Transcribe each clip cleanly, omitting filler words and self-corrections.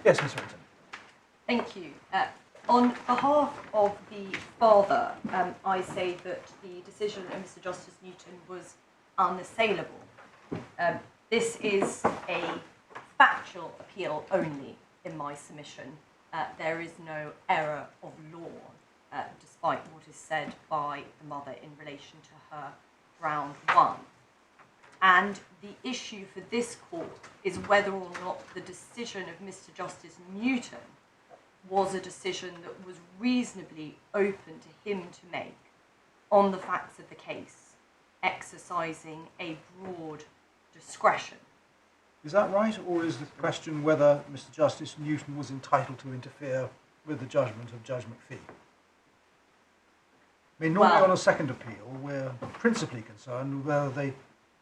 Yes, Ms. Winton. Thank you. On behalf of the father, I say that the decision of Mr. Justice Newton was unassailable. This is a factual appeal only in my submission. There is no error of law, despite what is said by the mother in relation to her ground one. And the issue for this court is whether or not the decision of Mr. Justice Newton was a decision that was reasonably open to him to make on the facts of the case, exercising a broad discretion. Is that right, or is the question whether Mr. Justice Newton was entitled to interfere with the judgment of Judge McPhee? I mean, normally on a second appeal, we're principally concerned with whether the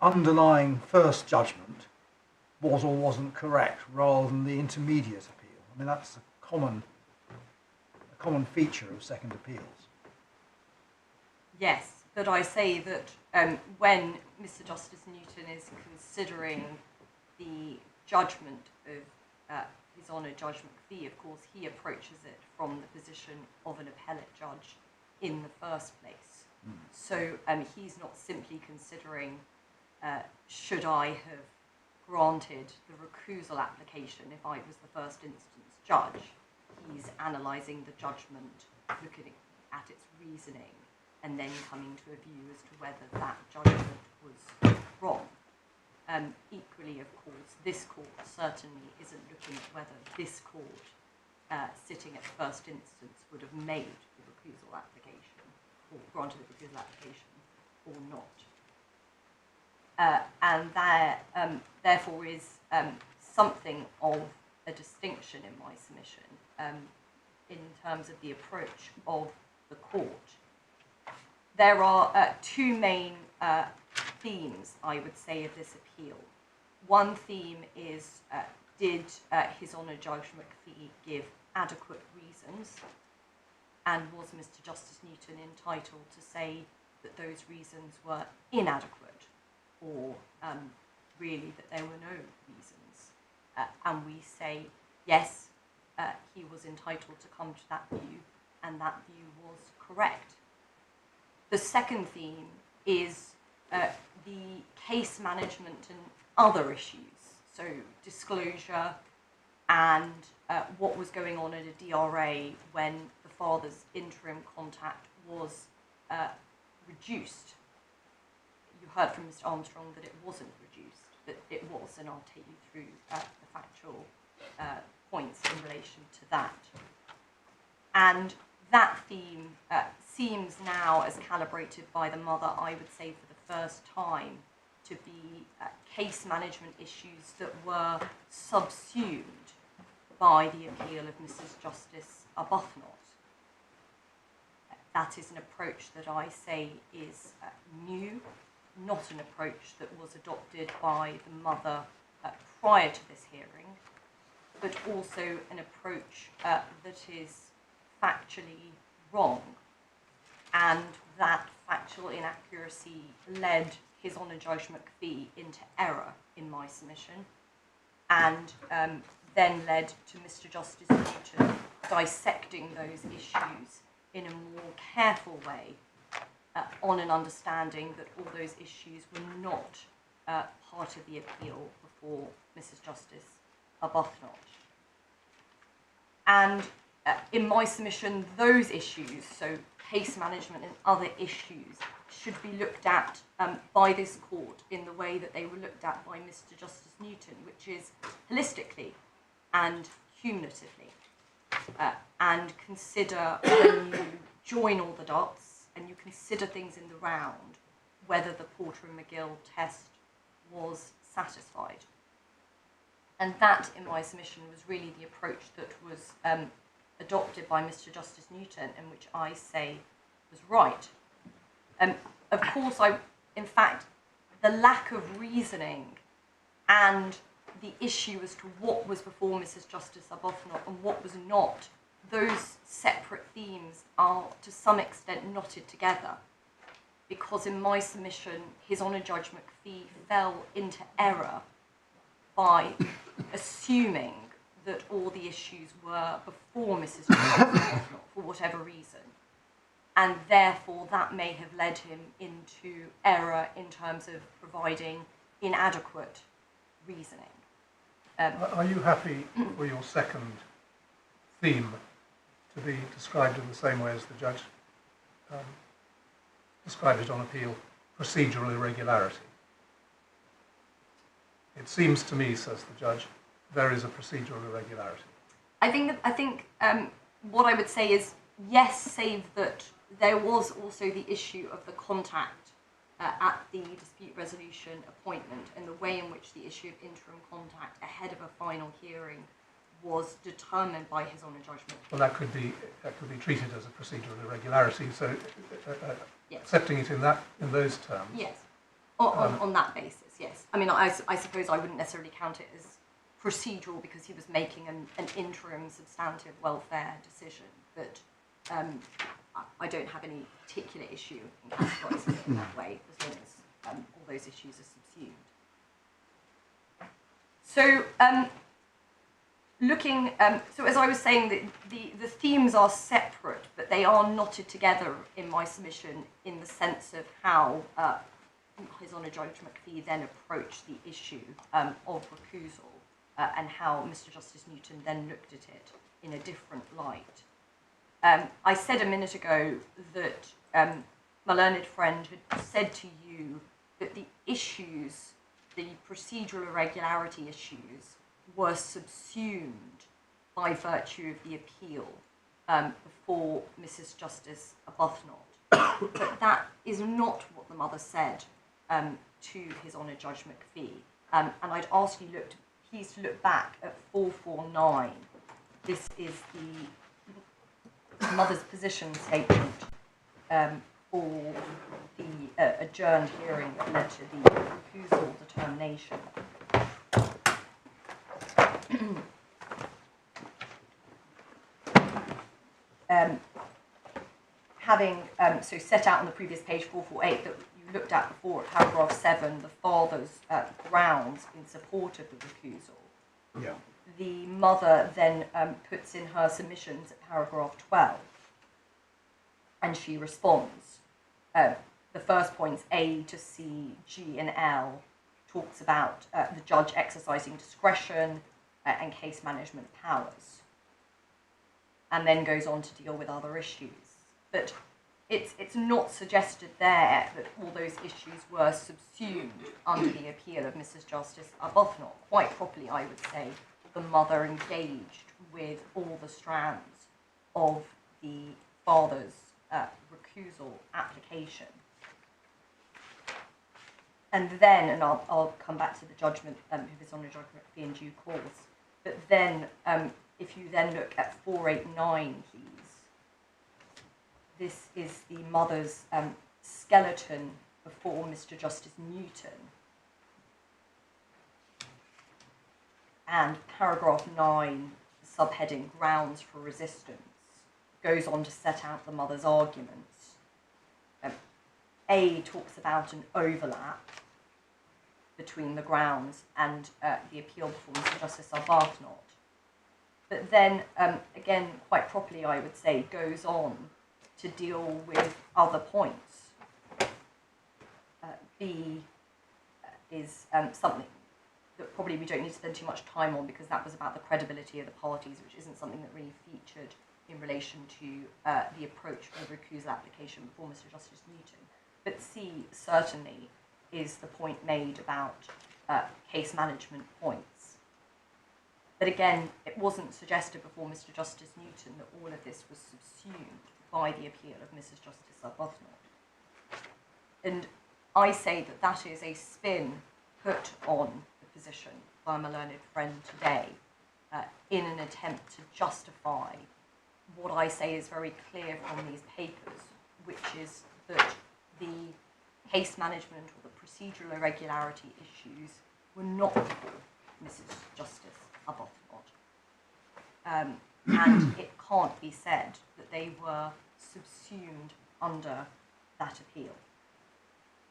underlying first judgment was or wasn't correct, rather than the intermediate appeal. I mean, that's a common feature of second appeals. Yes, but I say that when Mr. Justice Newton is considering the judgment of His Honour Judge McPhee, of course, he approaches it from the position of an appellate judge in the first place. So he's not simply considering should I have granted the recusal application if I was the first instance judge. He's analysing the judgment, looking at its reasoning, and then coming to a view as to whether that judgment was wrong. Equally, of course, this court certainly isn't looking at whether this court, sitting at first instance, would have made the recusal application, or granted the recusal application, or not. And there, therefore, is something of a distinction in my submission in terms of the approach of the court. There are two main themes, I would say, of this appeal. One theme is, did His Honour Judge McPhee give adequate reasons? And was Mr. Justice Newton entitled to say that those reasons were inadequate, or really that there were no reasons? And we say, yes, he was entitled to come to that view, and that view was correct. The second theme is the case management and other issues, so disclosure and what was going on at a DRA when the father's interim contact was reduced. You heard from Mr. Armstrong that it wasn't reduced, but it was, and I'll take you through the factual points in relation to that. And that theme seems now, as calibrated by the mother, I would say for the first time, to be case management issues that were subsumed by the appeal of Mrs. Justice Arbuthnot. That is an approach that I say is new, not an approach that was adopted by the mother prior to this hearing, but also an approach that is factually wrong, and that factual inaccuracy led His Honour Judge McPhee into error in my submission, and then led to Mr. Justice Newton dissecting those issues in a more careful way on an understanding that all those issues were not part of the appeal before Mrs. Justice Arbuthnot. And in my submission, those issues, so case management and other issues, should be looked at by this court in the way that they were looked at by Mr. Justice Newton, which is holistically and cumulatively, and consider, when you join all the dots and you consider things in the round, whether the Porter and McGill test was satisfied. And that, in my submission, was really the approach that was adopted by Mr. Justice Newton, and which I say was right. Of course, in fact, the lack of reasoning and the issue as to what was before Mrs. Justice Arbuthnot and what was not, those separate themes are to some extent knotted together, because in my submission, His Honour Judge McPhee fell into error by assuming that all the issues were before Mrs. Johnson, for whatever reason, and therefore that may have led him into error in terms of providing inadequate reasoning. Are you happy for your second theme to be described in the same way as the judge described it on appeal, procedural irregularity? It seems to me, says the judge, there is a procedural irregularity. I think what I would say is yes, save that there was also the issue of the contact at the dispute resolution appointment, and the way in which the issue of interim contact ahead of a final hearing was determined by His Honour judgment. Well, that could be treated as a procedural irregularity. So, yes. Accepting it in those terms. Yes, on that basis. Yes. I mean, I suppose I wouldn't necessarily count it as procedural because he was making an interim substantive welfare decision, but I don't have any particular issue in categorising it in that way, as long as all those issues are subsumed. So, so as I was saying, the themes are separate, but they are knotted together in my submission in the sense of how His Honour Judge McPhee then approached the issue of recusal and how Mr. Justice Newton then looked at it in a different light. I said a minute ago that my learned friend had said to you that the issues, the procedural irregularity issues, were subsumed by virtue of the appeal before Mrs. Justice Arbuthnot. But that is not what the mother said to His Honour Judge McPhee. And I'd ask you please to look back at 449. This is the mother's position statement for the adjourned hearing that led to the recusal determination. Having so set out on the previous page 448 that you looked at before at paragraph 7, the father's grounds in support of the recusal. Yeah. The mother then puts in her submissions at paragraph 12, and she responds. The first points A to C, G and L talks about the judge exercising discretion and case management powers, and then goes on to deal with other issues. But it's not suggested there that all those issues were subsumed under the appeal of Mrs. Justice Arbuthnot. Quite properly, I would say, the mother engaged with all the strands of the father's recusal application. And then, and I'll come back to the judgment of His Honour Judge McPhee in due course, but then if you then look at 489, please, this is the mother's skeleton before Mr. Justice Newton. And paragraph 9, subheading grounds for resistance, goes on to set out the mother's arguments. A talks about an overlap between the grounds and the appeal before Mr. Justice Arbuthnot. But then, again, quite properly, I would say, goes on to deal with other points. B is something that probably we don't need to spend too much time on, because that was about the credibility of the parties, which isn't something that really featured in relation to the approach for the recusal application before Mr. Justice Newton. But C certainly is the point made about case management points. But again, it wasn't suggested before Mr. Justice Newton that all of this was subsumed by the appeal of Mrs. Justice Arbuthnot. And I say that that is a spin put on the position by my learned friend today in an attempt to justify what I say is very clear from these papers, which is that the case management or the procedural irregularity issues were not before Mrs. Justice Arbuthnot. And it can't be said that they were subsumed under that appeal.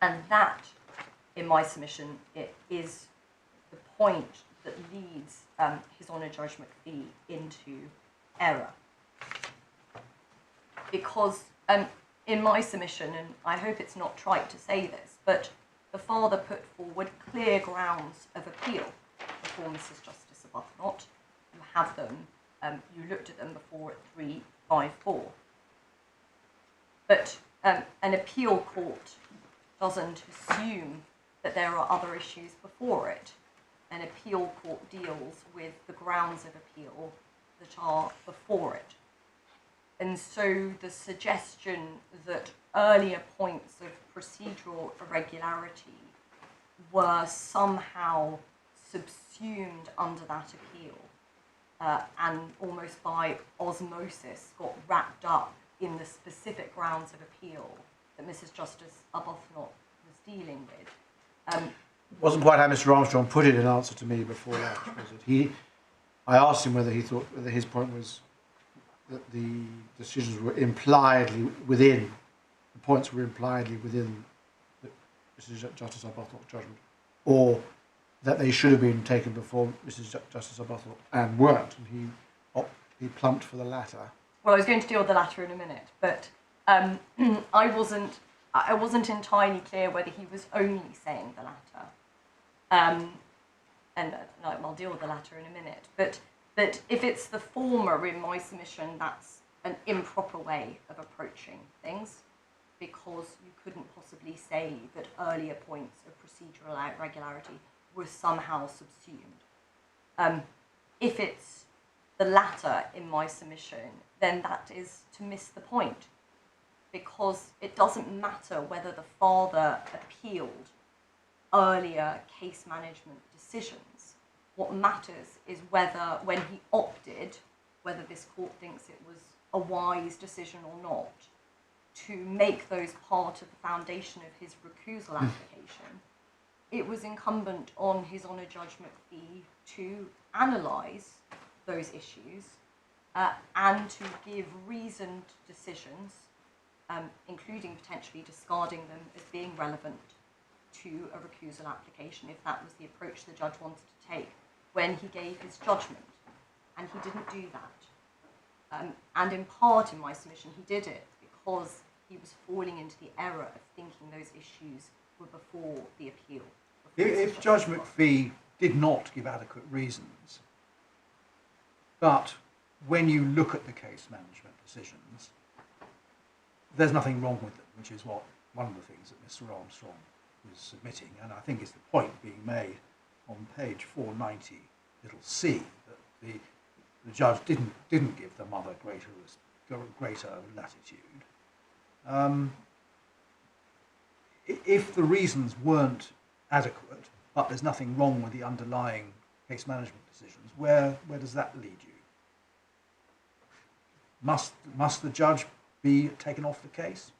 And that, in my submission, it is the point that leads His Honour Judge McPhee into error. Because in my submission, and I hope it's not trite to say this, but the father put forward clear grounds of appeal before Mrs. Justice Arbuthnot. You have them, you looked at them before at 354. But an appeal court doesn't assume that there are other issues before it. An appeal court deals with the grounds of appeal that are before it. And so the suggestion that earlier points of procedural irregularity were somehow subsumed under that appeal and almost by osmosis got wrapped up in the specific grounds of appeal that Mrs. Justice Arbuthnot was dealing with. Wasn't quite how Mr. Armstrong put it in answer to me before that, was it? I asked him whether his point was that the decisions were impliedly within, the points were impliedly within Mrs. Justice Arbuthnot's judgment, or that they should have been taken before Mrs. Justice Arbuthnot and weren't, and he plumped for the latter. Well, I was going to deal with the latter in a minute, but I wasn't entirely clear whether he was only saying the latter. And I'll deal with the latter in a minute. But if it's the former in my submission, that's an improper way of approaching things, because you couldn't possibly say that earlier points of procedural irregularity were somehow subsumed. If it's the latter in my submission, then that is to miss the point, because it doesn't matter whether the father appealed earlier case management decisions. What matters is whether, when he opted, whether this court thinks it was a wise decision or not, to make those part of the foundation of his recusal application, it was incumbent on His Honour Judge McPhee to analyse those issues and to give reasoned decisions, including potentially discarding them as being relevant to a recusal application, if that was the approach the judge wanted to take when he gave his judgment. And he didn't do that. And in part in my submission, he did it because he was falling into the error of thinking those issues were before the appeal. If Judge McPhee did not give adequate reasons, but when you look at the case management decisions, there's nothing wrong with them, which is one of the things that Mr. Armstrong was submitting, and I think it's the point being made on page 490, little c, that the judge didn't give the mother greater latitude. If the reasons weren't adequate, but there's nothing wrong with the underlying case management decisions, where does that lead you? Must the judge be taken off the case?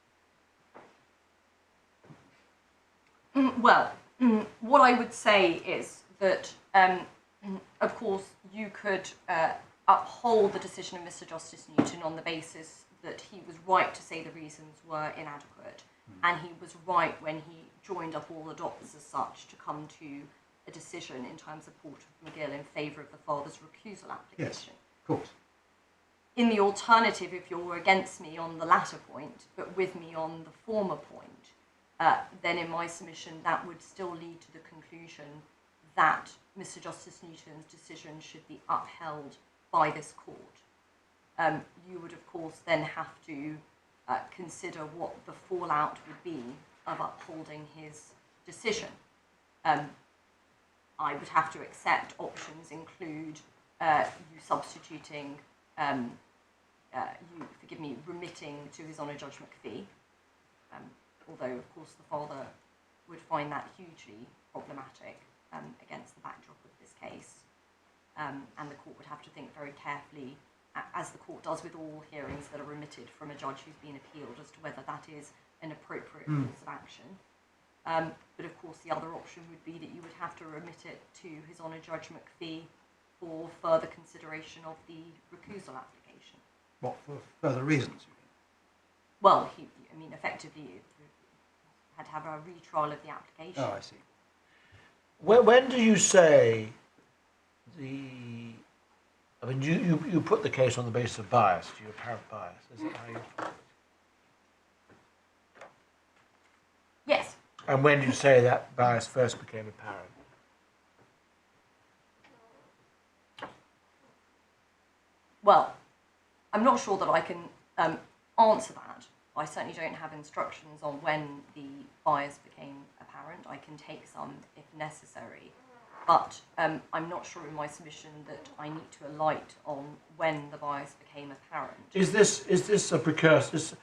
Well, what I would say is that, of course, you could uphold the decision of Mr. Justice Newton on the basis that he was right to say the reasons were inadequate, and he was right when he joined up all the dots as such to come to a decision in terms of Porter of McGill in favour of the father's recusal application. Yes, of course. In the alternative, if you're against me on the latter point, but with me on the former point, then in my submission that would still lead to the conclusion that Mr. Justice Newton's decision should be upheld by this court. You would, of course, then have to consider what the fallout would be of upholding his decision. I would have to accept options include you substituting, remitting to His Honour Judge McPhee, although, of course, the father would find that hugely problematic against the backdrop of this case. And the court would have to think very carefully, as the court does with all hearings that are remitted from a judge who's been appealed, as to whether that is an appropriate course of action. But of course the other option would be that you would have to remit it to His Honour Judge McPhee for further consideration of the recusal application. What, for further reasons, you mean? Well, effectively you had to have a retrial of the application. Oh, I see. When do you say I mean, you put the case on the basis of bias, your apparent bias. Is that how you? Yes. And when did you say that bias first became apparent? Well, I'm not sure that I can answer that. I certainly don't have instructions on when the bias became apparent. I can take some if necessary, but I'm not sure in my submission that I need to alight on when the bias became apparent. Is this a precursor? This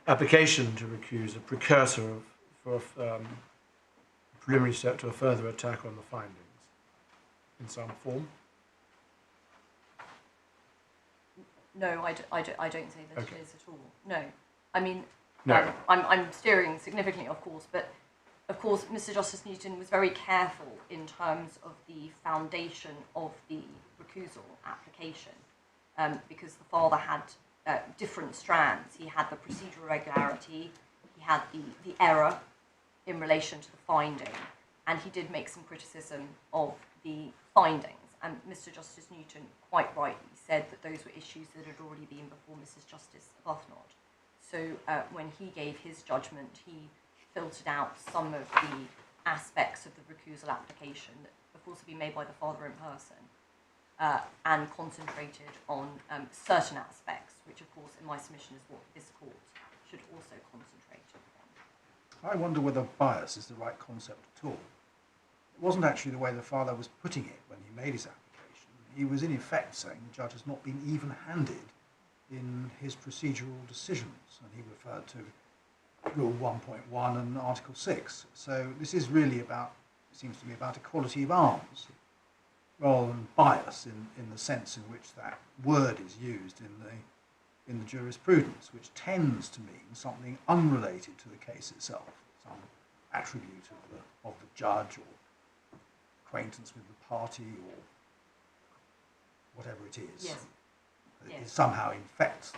application to recuse a precursor for a preliminary step to a further attack on the findings in some form? No, I don't say that Okay. it is at all. No. I mean, No. I'm steering significantly, of course, but of course, Mr. Justice Newton was very careful in terms of the foundation of the recusal application, because the father had different strands. He had the procedural irregularity, he had the error in relation to the finding, and he did make some criticism of the findings. And Mr. Justice Newton quite rightly said that those were issues that had already been before Mrs. Justice Arbuthnot. So when he gave his judgment, he filtered out some of the aspects of the recusal application that, of course, had been made by the father in person, and concentrated on certain aspects, which, of course, in my submission is what this court should also concentrate on. I wonder whether bias is the right concept at all. It wasn't actually the way the father was putting it when he made his application. He was in effect saying the judge has not been even-handed in his procedural decisions, and he referred to Rule 1.1 and Article 6. So this is really about, it seems to me, about equality of arms, rather than bias in the sense in which that word is used in the jurisprudence, which tends to mean something unrelated to the case itself, some attribute of the judge or acquaintance with the party or whatever it is. Yes. It Yes. somehow infects the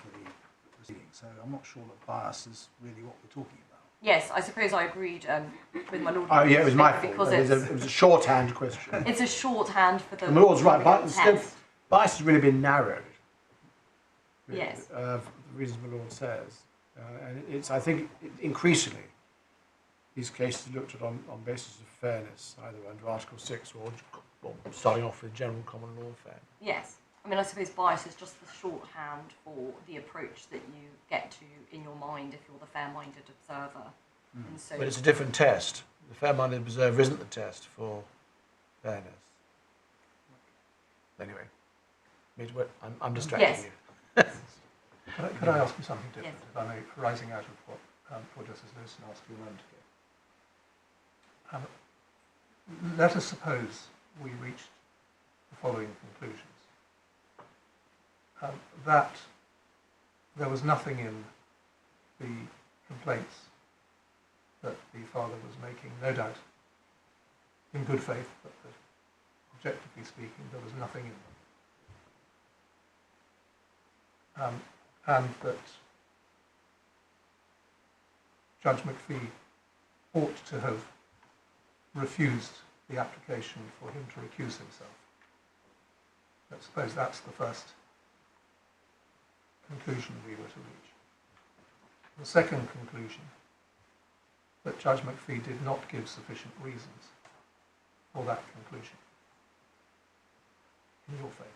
proceeding. So I'm not sure that bias is really what we're talking about. Yes, I suppose I agreed with my lord. Oh, yeah, it was my fault. Because It was a shorthand question. it's a shorthand for the The lord's right. test. Bias has really been narrowed. Really, Yes. for the reasons the Lord says. And it's, I think, increasingly, these cases are looked at on basis of fairness, either under Article 6 or starting off with general common law fairness. Yes. I mean, I suppose bias is just the shorthand for the approach that you get to in your mind if you're the fair-minded observer. And so, But it's a different test. The fair-minded observer isn't the test for fairness. Anyway, I'm distracting Yes. you. Could I ask you something different, Yes. if I may, arising out of what poor Justice Lewison asked you a moment ago? Let us suppose we reached the following conclusions. That there was nothing in the complaints that the father was making, no doubt in good faith, but that, objectively speaking, there was nothing in them. And that Judge McPhee ought to have refused the application for him to recuse himself. Let's suppose that's the first conclusion we were to reach. The second conclusion, that Judge McPhee did not give sufficient reasons for that conclusion in your favour.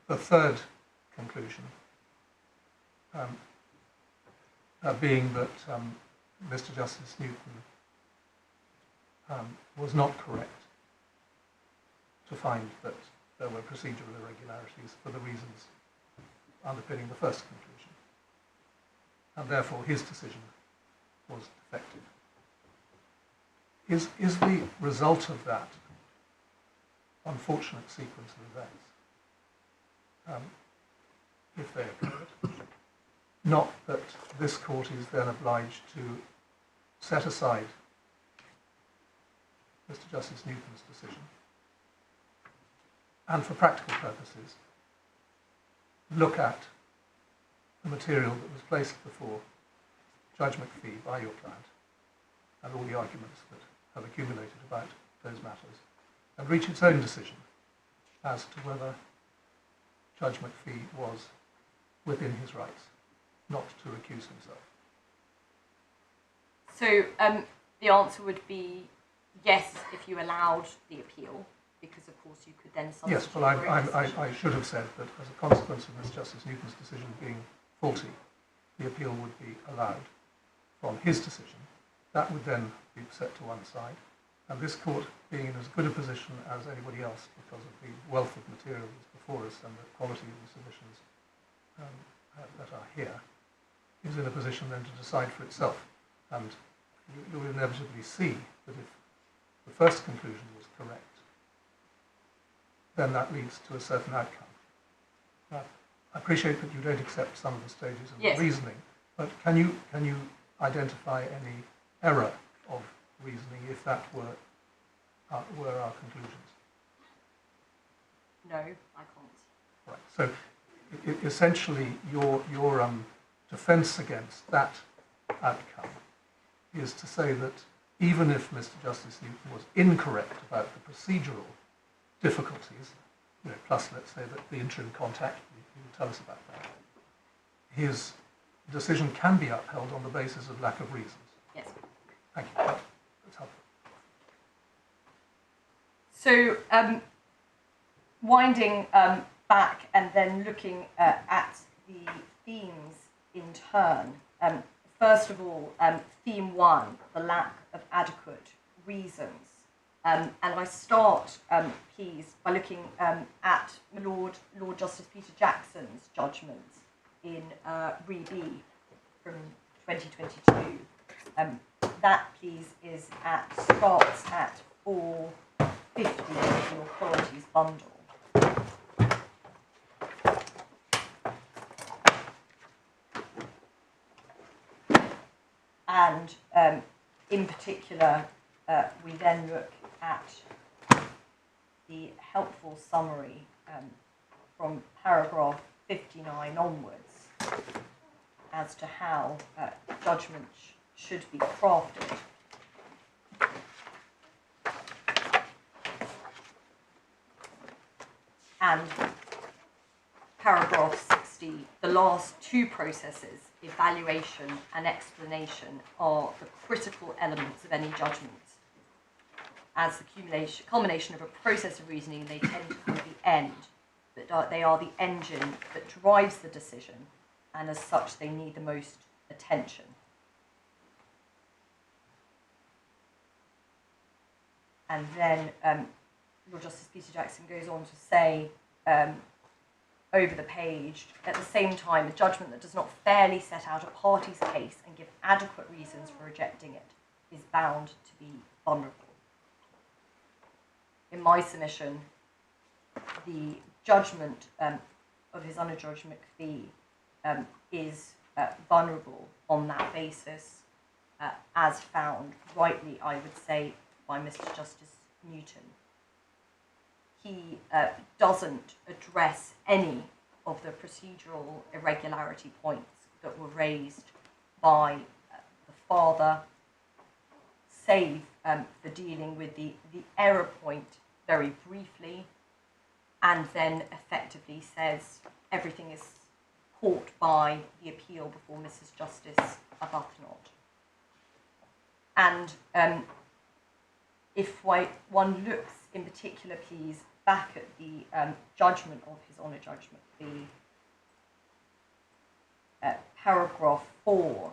The third conclusion being that Mr. Justice Newton was not correct to find that there were procedural irregularities for the reasons underpinning the first conclusion, and therefore his decision was defective. Is the result of that unfortunate sequence of events, if they occurred, not that this court is then obliged to set aside Mr. Justice Newton's decision, and for practical purposes, look at the material that was placed before Judge McPhee by your client, and all the arguments that have accumulated about those matters, and reach its own decision as to whether Judge McPhee was within his rights not to recuse himself. So the answer would be yes if you allowed the appeal, because of course you could then substitute. Yes, well, I should have said that as a consequence of Miss Justice Newton's decision being faulty, the appeal would be allowed from his decision. That would then be set to one side, and this court, being in as good a position as anybody else because of the wealth of material that's before us and the quality of the submissions that are here, is in a position then to decide for itself. And you will inevitably see that if the first conclusion was correct, then that leads to a certain outcome. Now, I appreciate that you don't accept some of the stages of Yes. the reasoning, but can you identify any error of reasoning if that were our conclusions? No, I can't. Right. So essentially, your defence against that outcome is to say that even if Mr. Justice Newton was incorrect about the procedural difficulties, plus let's say that the interim contact, you will tell us about that, his decision can be upheld on the basis of lack of reasons. Yes. Thank you. That's helpful. So winding back and then looking at the themes in turn. First of all, theme one, the lack of adequate reasons. And I start, please, by looking at Lord Justice Peter Jackson's judgment in Re B from 2022. That, please, starts at 450 of the authorities bundle. And in particular, we then look at the helpful summary from paragraph 59 onwards as to how judgment should be crafted. And paragraph 60, the last two processes, evaluation and explanation, are the critical elements of any judgment. As the culmination of a process of reasoning, they tend to be the end, but they are the engine that drives the decision, and as such they need the most attention. And then Lord Justice Peter Jackson goes on to say, over the page, at the same time, a judgment that does not fairly set out a party's case and give adequate reasons for rejecting it is bound to be vulnerable. In my submission, the judgment of His Honour Judge McPhee is vulnerable on that basis, as found rightly, I would say, by Mr. Justice Newton. He doesn't address any of the procedural irregularity points that were raised by the father, save for dealing with the error point very briefly, and then effectively says everything is caught by the appeal before Mrs. Justice Arbuthnot. And if one looks in particular, please, back at the judgment of His Honour Judge McPhee, paragraph 4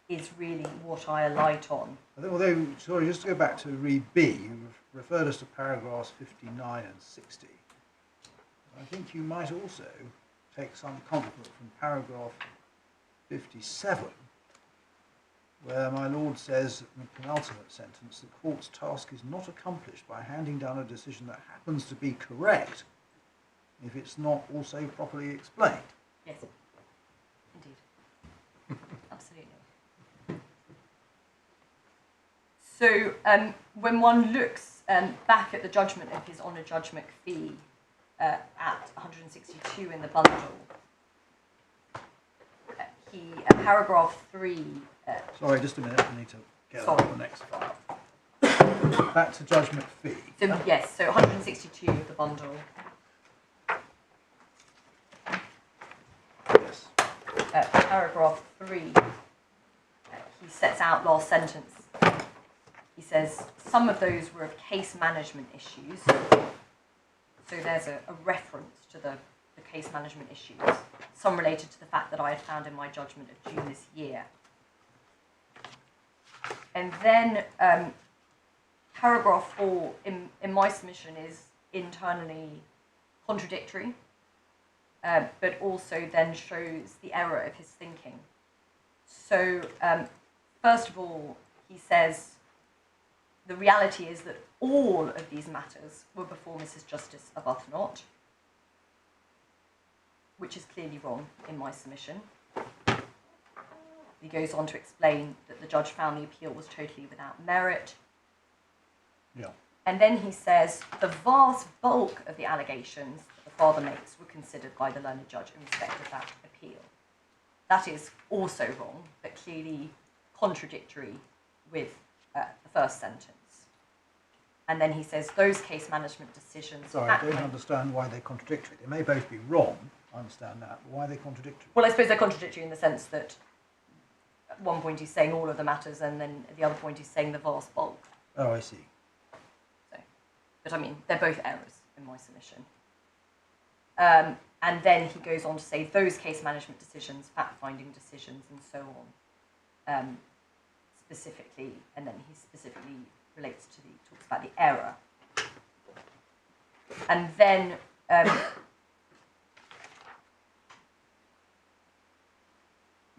is really what I alight on. Although, sorry, just to go back to Re B, you referred us to paragraphs 59 and 60. I think you might also take some comfort from paragraph 57, where my Lord says, in the penultimate sentence, the court's task is not accomplished by handing down a decision that happens to be correct if it's not also properly explained. Yes, indeed. Absolutely. So when one looks back at the judgment of His Honour Judge McPhee at 162 in the bundle, paragraph 3... Sorry, just a minute, I need to get on to the next file. back to Judge McPhee. So, yes, so 162 of the bundle. Yes. Paragraph 3, he sets out last sentence. He says, some of those were of case management issues. So there's a reference to the case management issues. Some related to the fact that I had found in my judgment of June this year. And then paragraph 4 in my submission is internally contradictory, but also then shows the error of his thinking. So first of all, he says, the reality is that all of these matters were before Mrs. Justice Arbuthnot, which is clearly wrong in my submission. He goes on to explain that the judge found the appeal was totally without merit. Yeah. And then he says the vast bulk of the allegations that the father makes were considered by the learned judge in respect of that appeal. That is also wrong, but clearly contradictory with the first sentence. And then he says those case management decisions... Sorry, I don't understand why they're contradictory. They may both be wrong, I understand that, but why are they contradictory? Well, I suppose they're contradictory in the sense that at one point he's saying all of the matters, and then at the other point he's saying the vast bulk. Oh, I see. So, but I mean, they're both errors in my submission. And then he goes on to say those case management decisions, fact-finding decisions, and so on, specifically, and then he specifically relates to talks about the error. And then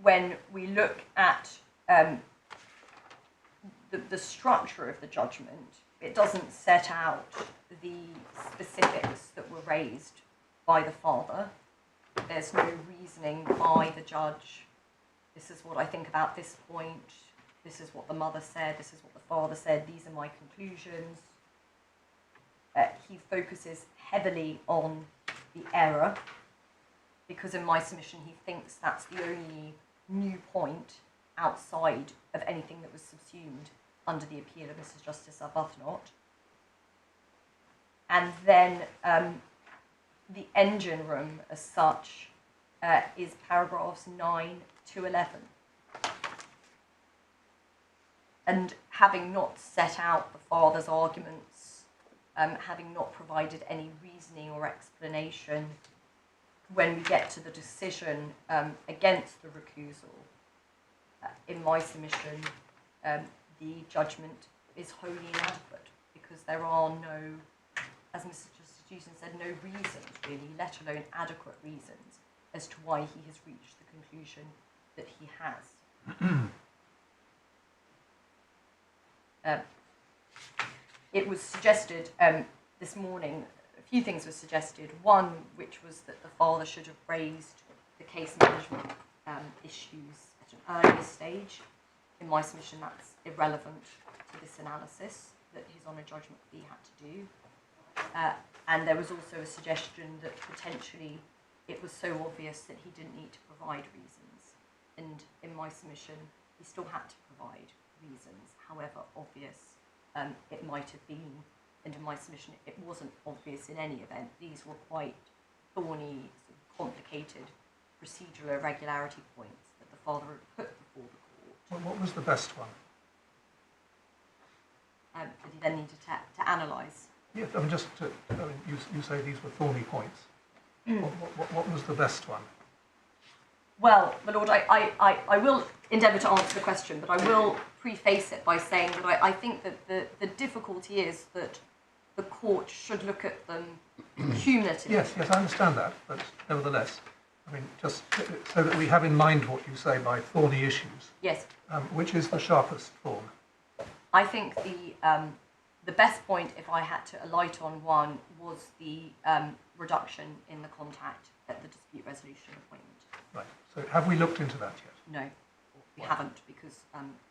when we look at the structure of the judgment, it doesn't set out the specifics that were raised by the father. There's no reasoning by the judge. This is what I think about this point. This is what the mother said. This is what the father said. These are my conclusions. He focuses heavily on the error because in my submission he thinks that's the only new point outside of anything that was subsumed under the appeal of Mrs. Justice Arbuthnot. And then the engine room as such is paragraphs 9 to 11. And having not set out the father's arguments, having not provided any reasoning or explanation, when we get to the decision against the recusal, in my submission, the judgment is wholly inadequate because there are no, as Mr. Justice said, no reasons really, let alone adequate reasons as to why he has reached the conclusion that he has. It was suggested this morning, a few things were suggested. One, which was that the father should have raised the case management issues at an earlier stage. In my submission, that's irrelevant to this analysis that his Honour Judge McPhee had to do. And there was also a suggestion that potentially it was so obvious that he didn't need to provide reasons. And in my submission, he still had to provide reasons, however obvious it might have been. And in my submission, it wasn't obvious in any event. These were quite thorny, sort of complicated procedural irregularity points that the father had put before the court. Well, what was the best one? That he then needed to analyse. Yes, I mean, you say these were thorny points. What was the best one? Well, my lord, I will endeavour to answer the question, but I will preface it by saying that I think that the difficulty is that the court should look at them cumulatively. Yes, I understand that, but nevertheless, I mean, just so that we have in mind what you say by thorny issues. Yes. Which is the sharpest thorn? I think the best point, if I had to alight on one, was the reduction in the contact at the dispute resolution appointment. Right. So have we looked into that yet? No, we haven't, because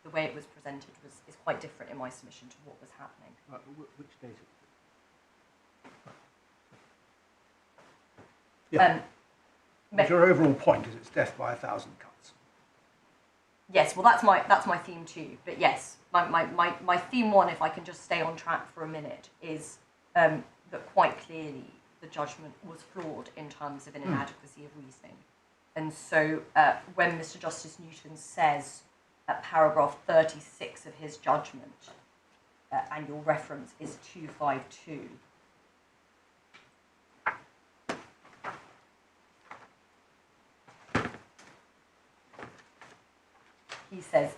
the way it was presented is quite different in my submission to what was happening. Right, which date? Yeah. But your overall point is it's death by 1,000 cuts. Yes, well, that's my theme too. But yes, my theme one, if I can just stay on track for a minute, is that quite clearly the judgment was flawed in terms of an inadequacy of reasoning. And so when Mr. Justice Newton says at paragraph 36 of his judgment, and your reference is 252, he says,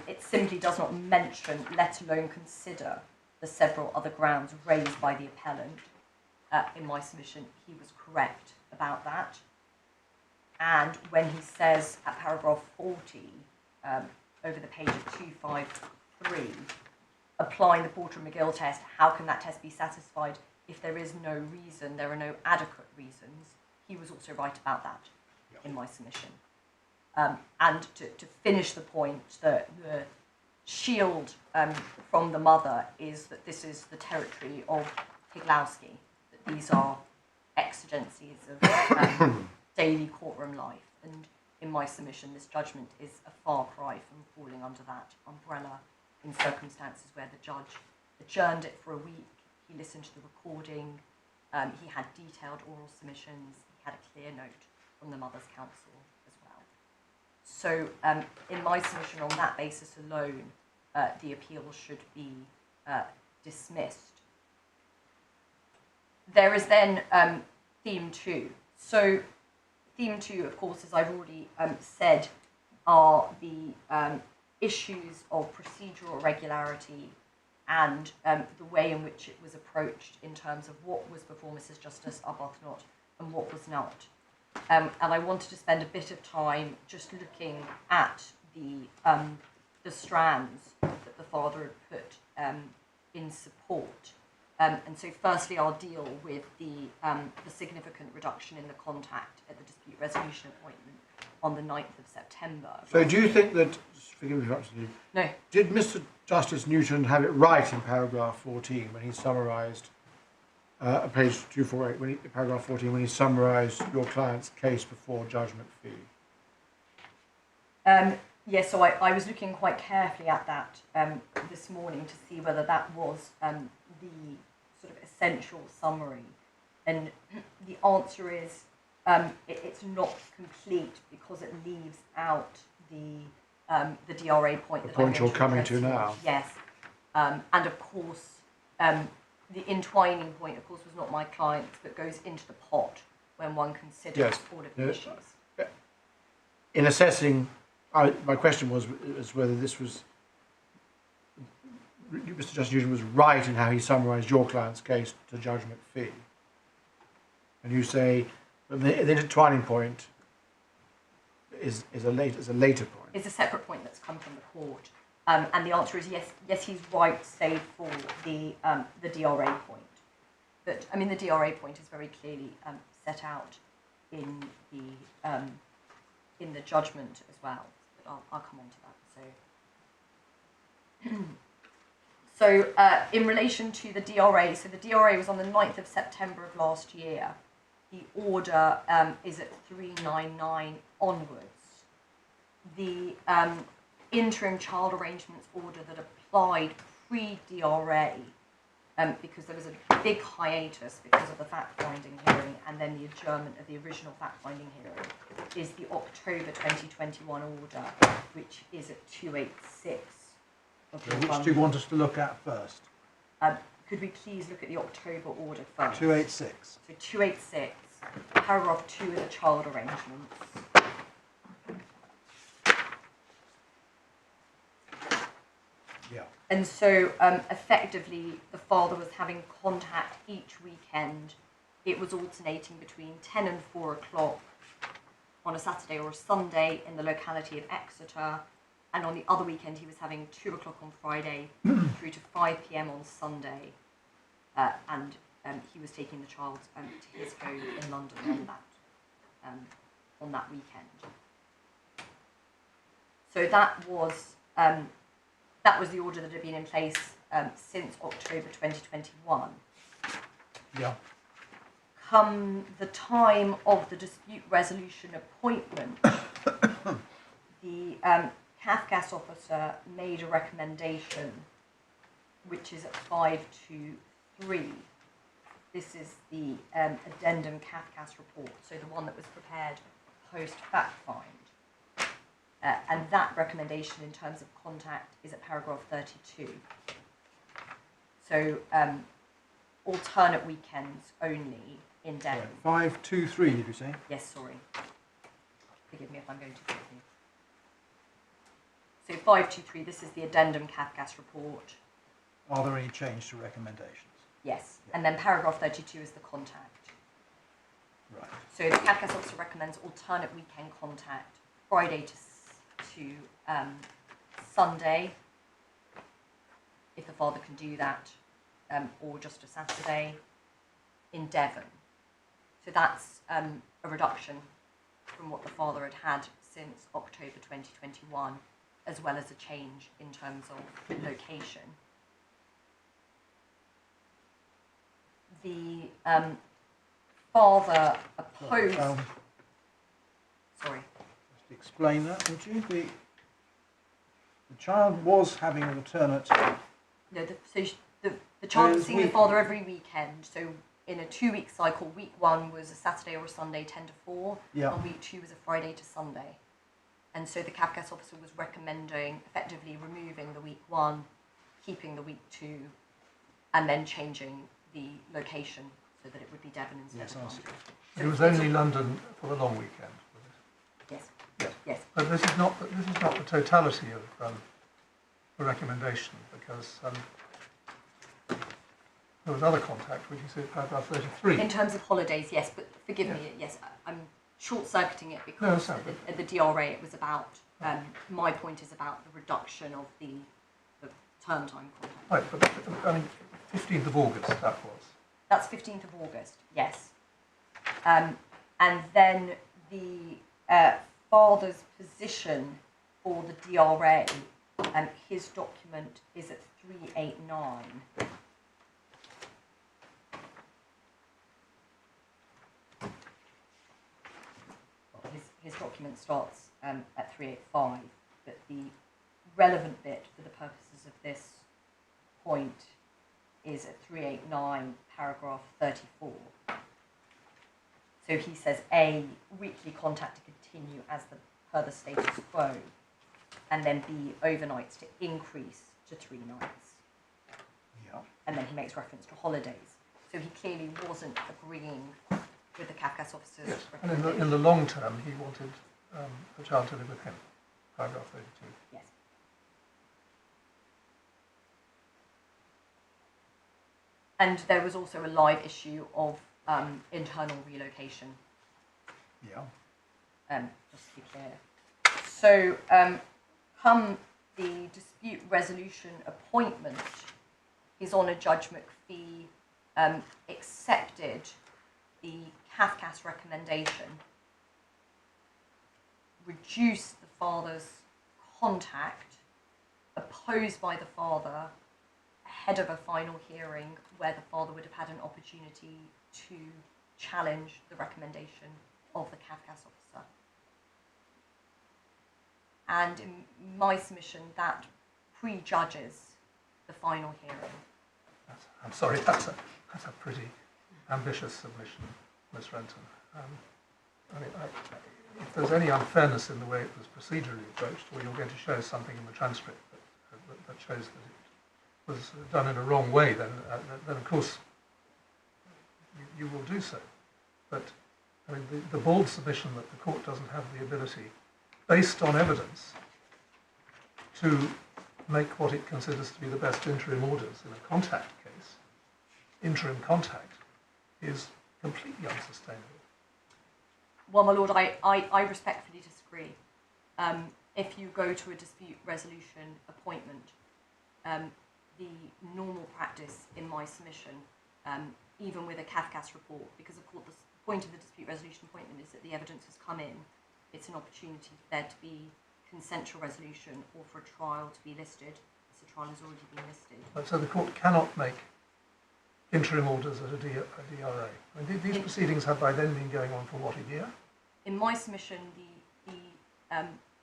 it simply does not mention, let alone consider, the several other grounds raised by the appellant. In my submission, he was correct about that. And when he says at paragraph 40, over the page of 253, applying the Porter and McGill test, how can that test be satisfied if there is no reason, there are no adequate reasons? He was also right about that in my submission. And to finish the point, the shield from the mother is that this is the territory of Piglowski, that these are exigencies of daily courtroom life. And in my submission, this judgment is a far cry from falling under that umbrella in circumstances where the judge adjourned it for a week, he listened to the recording, he had detailed oral submissions, he had a clear note from the mother's counsel as well. So in my submission on that basis alone, the appeal should be dismissed. There is then theme 2. So theme 2, of course, as I've already said, are the issues of procedural regularity and the way in which it was approached in terms of what was before Mrs. Justice Arbuthnot and what was not. And I wanted to spend a bit of time just looking at the strands that the father had put in support. And so firstly, I'll deal with the significant reduction in the contact at the dispute resolution appointment on the 9th of September. So do you think that, forgive me for interrupting you, No. did Mr. Justice Newton have it right in paragraph 14 when he summarised, page 248, paragraph 14, when he summarised your client's case before judgment fee? Yes, so I was looking quite carefully at that this morning to see whether that was the sort of essential summary. And the answer is it's not complete because it leaves out the DRA point. The point you're coming to now. Yes. And of course, the entwining point, of course, was not my client's, but goes into the pot when one considers all of the issues. In assessing, my question was whether this was, Mr. Justice Newton was right in how he summarised your client's case to judgment fee. And you say the intertwining point is a later point. It's a separate point that's come from the court. And the answer is yes, he's right, save for the DRA point. But I mean, the DRA point is very clearly set out in the judgment as well. But I'll come on to that. So in relation to the DRA, so the DRA was on the 9th of September of last year. The order is at 399 onwards. The interim child arrangements order that applied pre-DRA, because there was a big hiatus because of the fact-finding hearing and then the adjournment of the original fact-finding hearing, is the October 2021 order, which is at 286. Which do you want us to look at first? Could we please look at the October order first? 286. So 286, paragraph 2 of the child arrangements. Yeah. And so effectively the father was having contact each weekend. It was alternating between 10 and 4 o'clock on a Saturday or a Sunday in the locality of Exeter. And on the other weekend, he was having 2 o'clock on Friday through to 5 p.m. on Sunday. And he was taking the child to his home in London on that weekend. So that was the order that had been in place since October 2021. Yeah. Come the time of the dispute resolution appointment, the Kafkas officer made a recommendation, which is at 523. This is the addendum Kafkas report, so the one that was prepared post fact find. And that recommendation in terms of contact is at paragraph 32. So alternate weekends only in Devon. 523, did you say? Yes, sorry. Forgive me if I'm going too quickly. So 523, this is the addendum Kafkas report. Are there any change to recommendations? Yes, and then paragraph 32 is the contact. Right. So the Kafkas officer recommends alternate weekend contact, Friday to Sunday, if the father can do that, or just a Saturday in Devon. So that's a reduction from what the father had had since October 2021, as well as a change in terms of location. The father opposed. Sorry. Just explain that, would you? The child was having alternate. No, the child was Whereas seeing the father every weekend. So in a 2-week cycle, week 1 was a Saturday or a Sunday 10 to 4, Yeah. and week 2 was a Friday to Sunday. And so the Kafkas officer was recommending effectively removing the week 1, keeping the week 2, and then changing the location so that it would be Devon instead Yes, of I see. London. It was only London for the long weekend, was it? Yes. Yes. Yes. But this is not the totality of the recommendation, because there was other contact, which you see at paragraph 33. In terms of holidays, yes, but forgive me, yes, I'm short-circuiting it No, because sorry. at the DRA it was about, my point is about the reduction of the term time contact. Right, but I mean, 15th of August that was. That's 15th of August, yes. And then the father's position for the DRA, his document is at 389. His document starts at 385, but the relevant bit for the purposes of this point is at 389, paragraph 34. So he says A, weekly contact to continue as per the status quo, and then B, overnights to increase to 3 nights. Yeah. And then he makes reference to holidays. So he clearly wasn't agreeing with the Kafkas officer's Yes, and recommendation. in the long term, he wanted the child to live with him, paragraph 32. Yes. And there was also a live issue of internal relocation, Yeah. just to be clear. So, come the dispute resolution appointment, His Honour Judge McPhee accepted the Kafkas recommendation, reduced the father's contact, opposed by the father, ahead of a final hearing where the father would have had an opportunity to challenge the recommendation of the Kafkas officer. And in my submission, that prejudges the final hearing. I'm sorry, that's a pretty ambitious submission, Ms. Renton. I mean, if there's any unfairness in the way it was procedurally approached, or you're going to show something in the transcript that shows that it was done in a wrong way, then of course you will do so. But I mean, the bald submission that the court doesn't have the ability, based on evidence, to make what it considers to be the best interim orders in a contact case, interim contact, is completely unsustainable. Well, my lord, I respectfully disagree. If you go to a dispute resolution appointment, the normal practice in my submission, even with a Kafkas report, because of course the point of the dispute resolution appointment is that the evidence has come in, it's an opportunity for there to be consensual resolution or for a trial to be listed. So the trial has already been listed. So the court cannot make interim orders at a DRA. I mean, these proceedings have by then been going on for what, a year? In my submission, the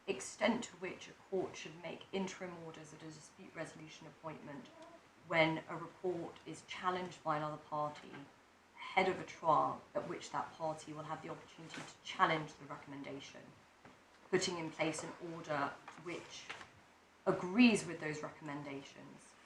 extent to which a court should make interim orders at a dispute resolution appointment when a report is challenged by another party ahead of a trial at which that party will have the opportunity to challenge the recommendation, putting in place an order which agrees with those recommendations,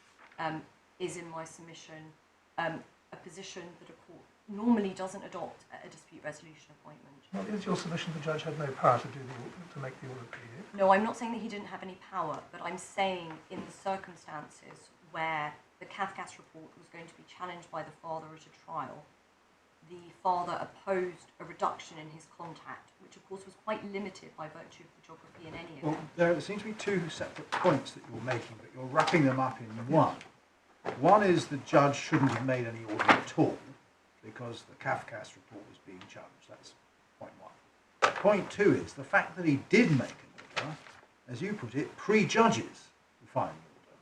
is in my submission a position that a court normally doesn't adopt at a dispute resolution appointment. Well, is your submission the judge had no power to make the order to you? No, I'm not saying that he didn't have any power, but I'm saying in the circumstances where the Kafkas report was going to be challenged by the father at a trial, the father opposed a reduction in his contact, which of course was quite limited by virtue of the geography in any event. Well, there seem to be two separate points that you're making, but you're wrapping them up in one. One is the judge shouldn't have made any order at all because the Kafkas report was being challenged. That's point one. Point two is the fact that he did make an order, as you put it, prejudges the final order.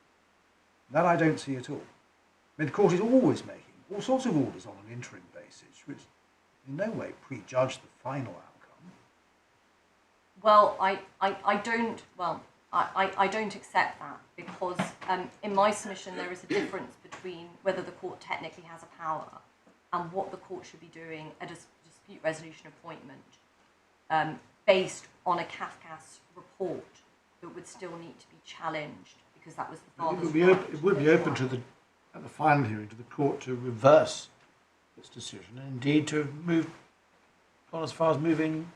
That I don't see at all. I mean, the court is always making all sorts of orders on an interim basis, which in no way prejudge the final outcome. Well, I don't accept that because in my submission there is a difference between whether the court technically has a power and what the court should be doing at a dispute resolution appointment based on a Kafkas report that would still need to be challenged because that was the father's right. It would be open to at the final hearing to the court to reverse its decision and indeed to have moved on as far as moving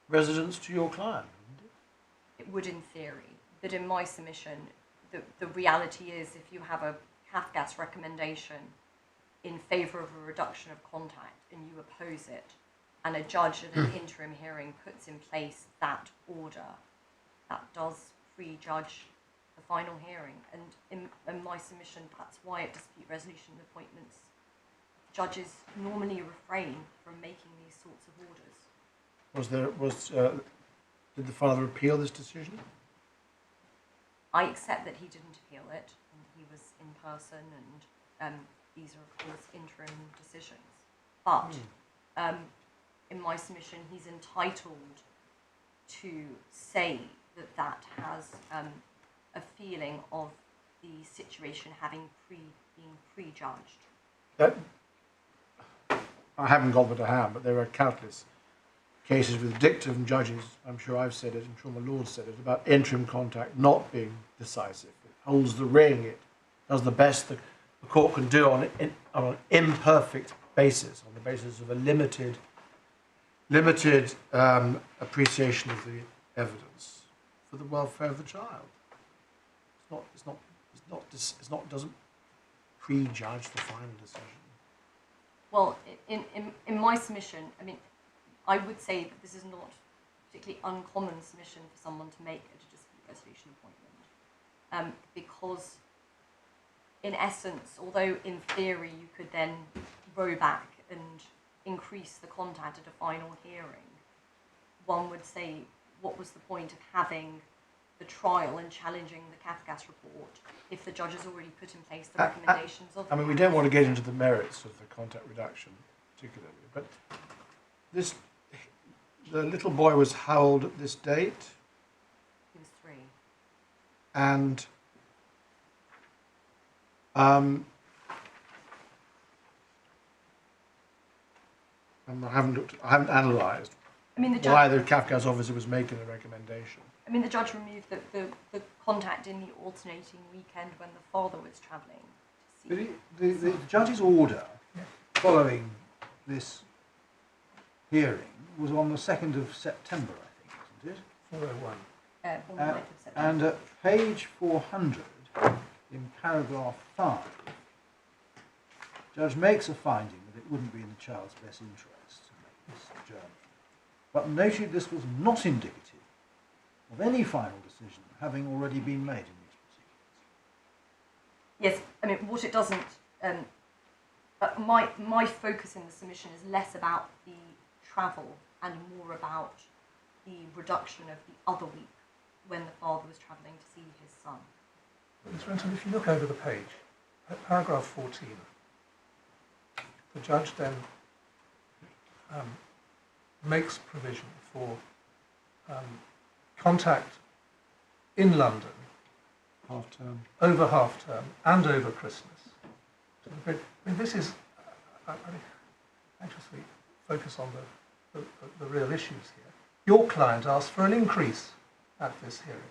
residence to your client. It would in theory, but in my submission, the reality is if you have a Kafkas recommendation in favour of a reduction of contact and you oppose it, and a judge at an interim hearing puts in place that order, that does prejudge the final hearing. And in my submission, that's why at dispute resolution appointments, judges normally refrain from making these sorts of orders. Did the father appeal this decision? I accept that he didn't appeal it, and he was in person, and these are, of course, interim decisions. But in my submission, he's entitled to say that has a feeling of the situation having been prejudged. I haven't got it to hand, but there are countless cases with dictum judges, I'm sure I've said it, I'm sure my Lord said it, about interim contact not being decisive. It holds the ring, it does the best the court can do on an imperfect basis, on the basis of a limited appreciation of the evidence for the welfare of the child. It doesn't prejudge the final decision. Well, in my submission, I mean, I would say that this is not a particularly uncommon submission for someone to make at a dispute resolution appointment, because in essence, although in theory you could then row back and increase the contact at a final hearing, one would say, what was the point of having the trial and challenging the Kafkas report if the judge has already put in place the recommendations of the we don't want to get into the merits of the contact reduction particularly, but the little boy was how old at this date? He was 3. And I haven't analysed why the Kafkas officer was making a recommendation. I mean, the judge removed the contact in the alternating weekend when the father was travelling to see. The judge's order following this hearing was on the 2nd of September, I think, isn't it? 401. On the 9th of September. And at page 400, in paragraph 5, the judge makes a finding that it wouldn't be in the child's best interest to make this journey, but noted this was not indicative of any final decision having already been made in these proceedings. Yes, I mean, what it doesn't... my focus in the submission is less about the travel and more about the reduction of the other week when the father was travelling to see his son. Ms. Renton, if you look over the page, at paragraph 14, the judge then makes provision for contact in London Half term. over half term and over Christmas. I mean, this is, I anxiously focus on the real issues here. Your client asked for an increase at this hearing.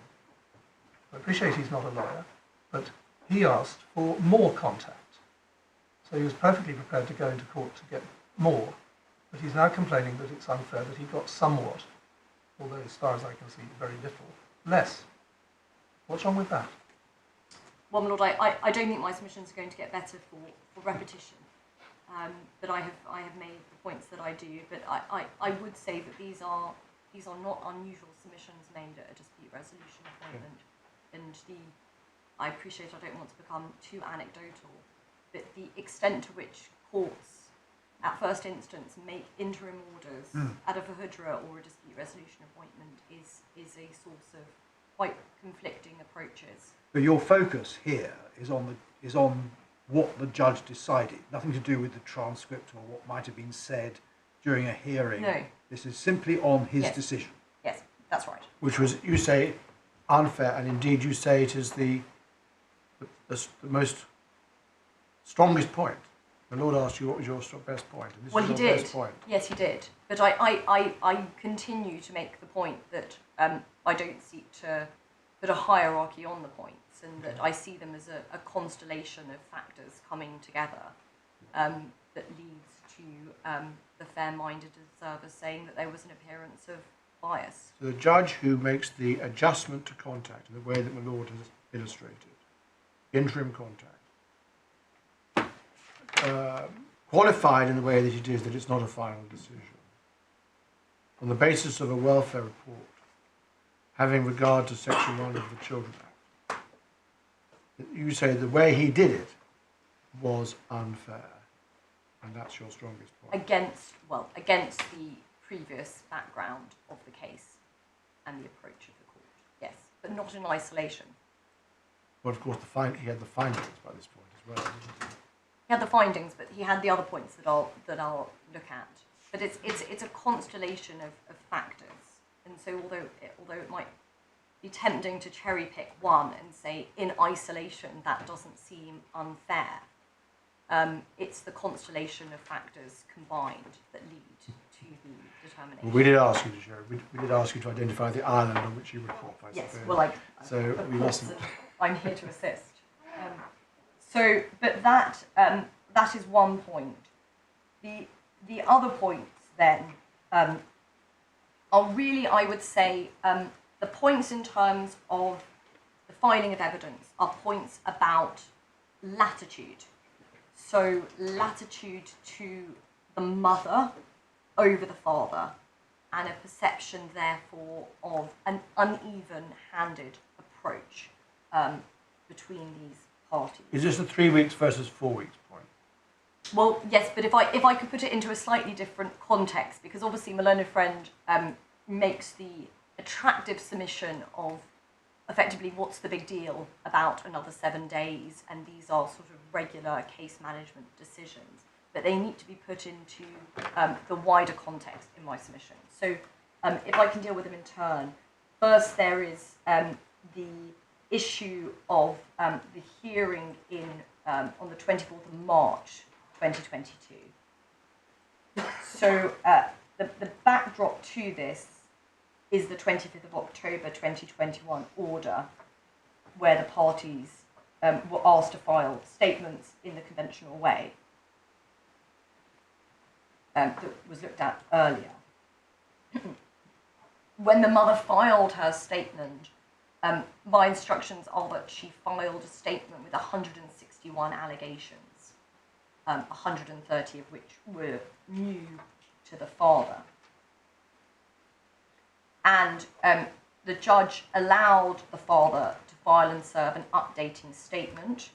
I appreciate he's not a lawyer, but he asked for more contact. So he was perfectly prepared to go into court to get more, but he's now complaining that it's unfair that he got somewhat, although as far as I can see, very little, less. What's wrong with that? Well, my lord, I don't think my submissions are going to get better for repetition. But I have made the points that I do. But I would say that these are not unusual submissions made at a dispute resolution appointment. And I appreciate I don't want to become too anecdotal, but the extent to which courts, at first instance, make interim orders at a Vahudra or a dispute resolution appointment is a source of quite conflicting approaches. But your focus here is on what the judge decided, nothing to do with the transcript or what might have been said during a hearing. No. This is simply on his Yes. decision. Yes, that's right. Which was, you say, unfair, and indeed you say it is the most strongest point. The Lord asked you what was your best point, and this Well, is he your did. best point. Yes, he did. But I continue to make the point that I don't seek to put a hierarchy on the points, and that I see them as a constellation of factors coming together that leads to the fair-minded observer saying that there was an appearance of bias. So the judge who makes the adjustment to contact in the way that my Lord has illustrated, interim contact, qualified in the way that he did that it's not a final decision, on the basis of a welfare report, having regard to Section 1 of the Children Act. You say the way he did it was unfair, and that's your strongest point. Against the previous background of the case and the approach of the court, yes, but not in isolation. Well, of course, he had the findings by this point as well, didn't he? He had the findings, but he had the other points that I'll look at. But it's a constellation of factors, and so although it might be tempting to cherry pick one and say in isolation that doesn't seem unfair, it's the constellation of factors combined that lead to the determination. Well, we did ask you to show. We did ask you to identify the island on which you report. I Yes, suppose. well, so we mustn't. I'm here to assist. But that is one point. The other points then are really, I would say, the points in terms of the filing of evidence are points about latitude. So latitude to the mother over the father, and a perception, therefore, of an uneven-handed approach between these parties. Is this a 3 weeks versus 4 weeks point? Well, yes, but if I could put it into a slightly different context, because obviously my learned friend makes the attractive submission of effectively what's the big deal about another 7 days, and these are sort of regular case management decisions, but they need to be put into the wider context in my submission. So if I can deal with them in turn, first there is the issue of the hearing on the 24th of March 2022. So the backdrop to this is the 25th of October 2021 order, where the parties were asked to file statements in the conventional way that was looked at earlier. When the mother filed her statement, my instructions are that she filed a statement with 161 allegations, 130 of which were new to the father. And the judge allowed the father to file and serve an updating statement,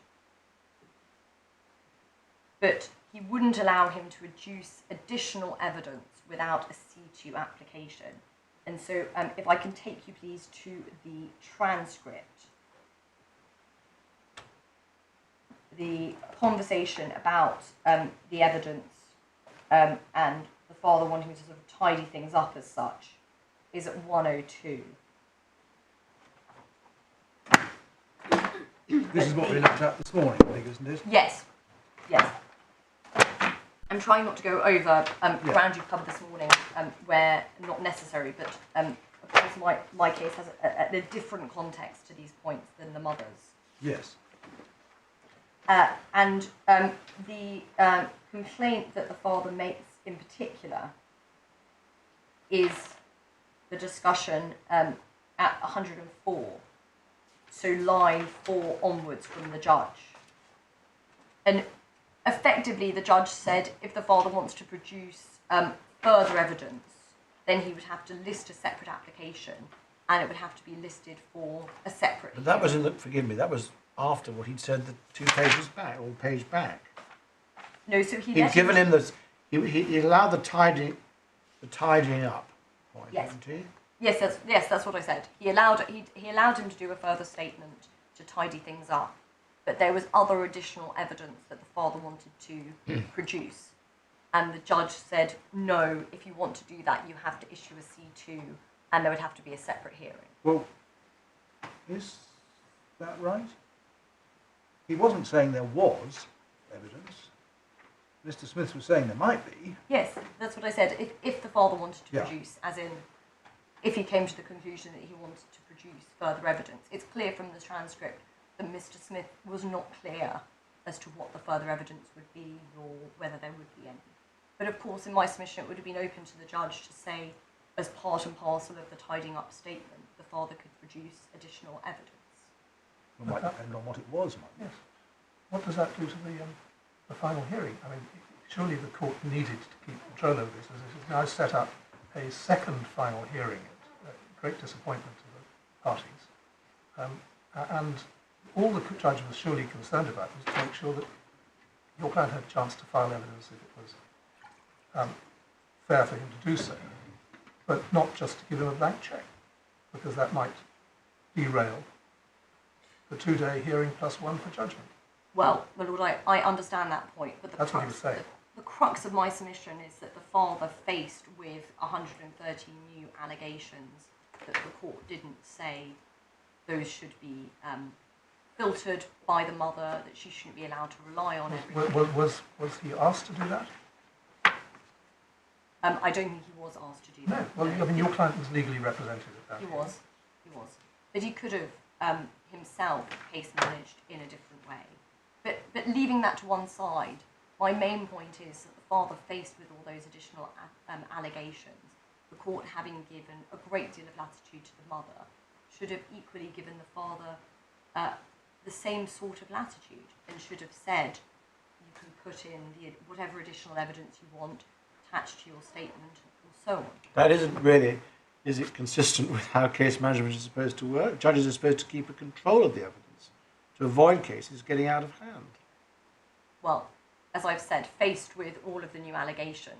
but he wouldn't allow him to adduce additional evidence without a C2 application. And so if I can take you please to the transcript, the conversation about the evidence and the father wanting to sort of tidy things up as such is at 102. This is what we looked at this morning, I think, isn't it? Yes, yes. I'm trying not to go over ground you've covered this morning, where not necessary, but of course my case has a different context to these points than the mother's. Yes. And the complaint that the father makes in particular is the discussion at 104, so line 4 onwards from the judge. And effectively the judge said if the father wants to produce further evidence, then he would have to list a separate application and it would have to be listed for a separate But that was in the, forgive me, that was after what he'd said the 2 pages back, or page back. No, so he He'd given him the, he allowed the tidying up point, Yes. didn't he? Yes, that's what I said. He allowed him to do a further statement to tidy things up, but there was other additional evidence that the father wanted to produce, and the judge said no. If you want to do that, you have to issue a C2, and there would have to be a separate hearing. Well, is that right? He wasn't saying there was evidence. Mr. Smith was saying there might be. Yes, that's what I said. If the father wanted to Yeah. produce, as in, if he came to the conclusion that he wanted to produce further evidence, it's clear from the transcript that Mr. Smith was not clear as to what the further evidence would be or whether there would be any. But of course, in my submission, it would have been open to the judge to say, as part and parcel of the tidying up statement, the father could produce additional evidence. It might depend on what it was, mightn't Yes. What does that do to the final hearing? I mean, surely the court needed to keep control over this, as it has now set up a second final hearing, great disappointment to the parties. And all the judge was surely concerned about was to make sure that your client had a chance to file evidence if it was fair for him to do so, but not just to give him a blank cheque, because that might derail the 2-day hearing plus 1 for judgment. Well, my lord, I understand that point, but That's what he was saying. the crux of my submission is that the father, faced with 130 new allegations that the court didn't say those should be filtered by the mother, that she shouldn't be allowed to rely on everything. Was he asked to do that? I don't think he was asked to do No. that. Well, I mean, your client was legally represented at that. He was. But he could have himself case managed in a different way. But leaving that to one side, my main point is that the father, faced with all those additional allegations, the court, having given a great deal of latitude to the mother, should have equally given the father the same sort of latitude and should have said you can put in whatever additional evidence you want attached to your statement or so on. That isn't really, is it consistent with how case management is supposed to work? Judges are supposed to keep a control of the evidence to avoid cases getting out of hand. Well, as I've said, faced with all of the new allegations,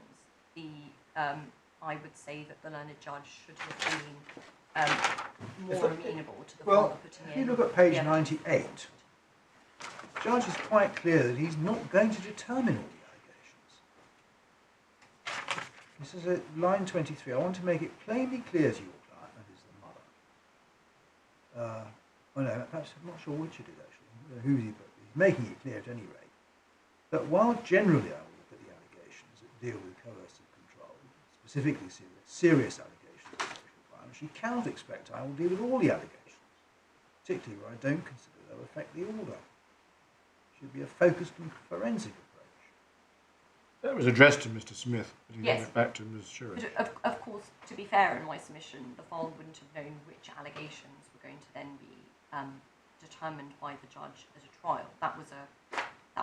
I would say that the learned judge should have been more amenable to the father putting in. If you look at page the 98, the judge is quite clear that he's not going to determine all the allegations. This is at line 23. I want to make it plainly clear to your client, that is the mother. Well, no, perhaps I'm not sure which it is actually, who he, but he's making it clear at any rate, that while generally I will look at the allegations that deal with coercive control, specifically serious allegations of sexual violence, she cannot expect I will deal with all the allegations, particularly where I don't consider they'll affect the order. It should be a focused and forensic approach. That was addressed to Mr. Smith, but he Yes. gave it back to Ms. Sherry. But of course, to be fair, in my submission, the father wouldn't have known which allegations were going to then be determined by the judge at a trial. That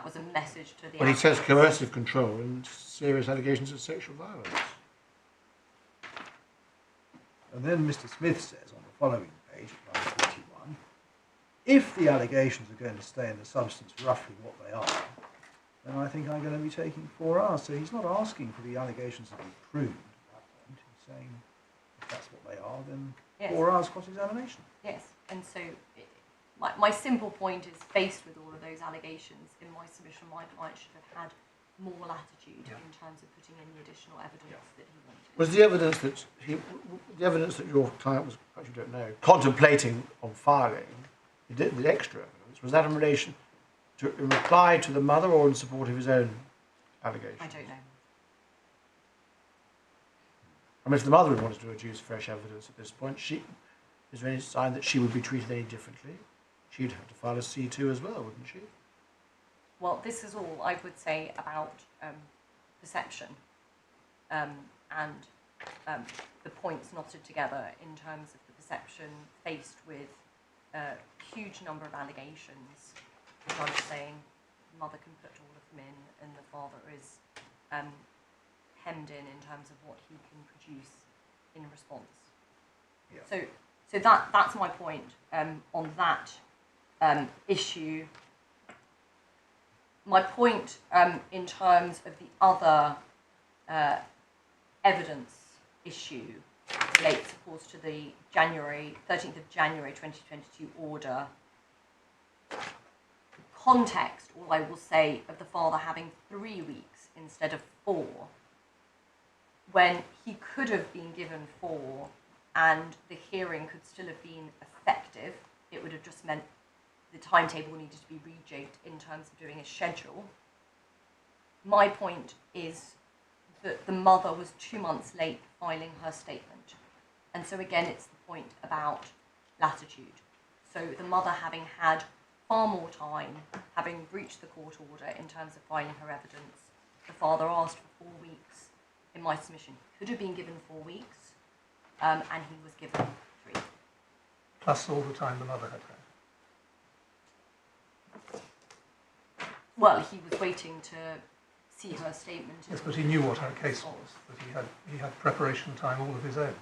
was a message to the. Well, he says applicants. coercive control and serious allegations of sexual violence. And then Mr. Smith says on the following page, line 41, if the allegations are going to stay in the substance roughly what they are, then I think I'm going to be taking 4 hours. So he's not asking for the allegations to be proved at that point. He's saying if that's what they are, then Yes. 4 hours cross-examination. Yes, and so my simple point is, faced with all of those allegations, in my submission, my client should have had more latitude in terms of putting in the additional evidence that he wanted. Was the evidence that your client was, actually don't know, contemplating on filing, the extra evidence, Was that in relation to, in reply to the mother or in support of his own allegations? I don't know. I mean, if the mother had wanted to adduce fresh evidence at this point, is there any sign that she would be treated any differently? She'd have to file a C2 as well, wouldn't she? Well, this is all I would say about perception and the points knotted together in terms of the perception faced with a huge number of allegations. The judge saying the mother can put all of them in and the father is hemmed in terms of what he can produce in response. Yeah. So that's my point on that issue. My point in terms of the other evidence issue relates, of course, to the 13th of January 2022 order. Context, all I will say, of the father having 3 weeks instead of 4, when he could have been given 4 and the hearing could still have been effective. It would have just meant the timetable needed to be rejigged in terms of doing a schedule. My point is that the mother was 2 months late filing her statement. And so again, it's the point about latitude. So the mother having had far more time, having breached the court order in terms of filing her evidence, the father asked for 4 weeks. In my submission, he could have been given 4 weeks, and he was given 3. Plus all the time the mother had had. Well, he was waiting to see her statement. Yes, but he knew what her case was, that he had preparation time all of his own.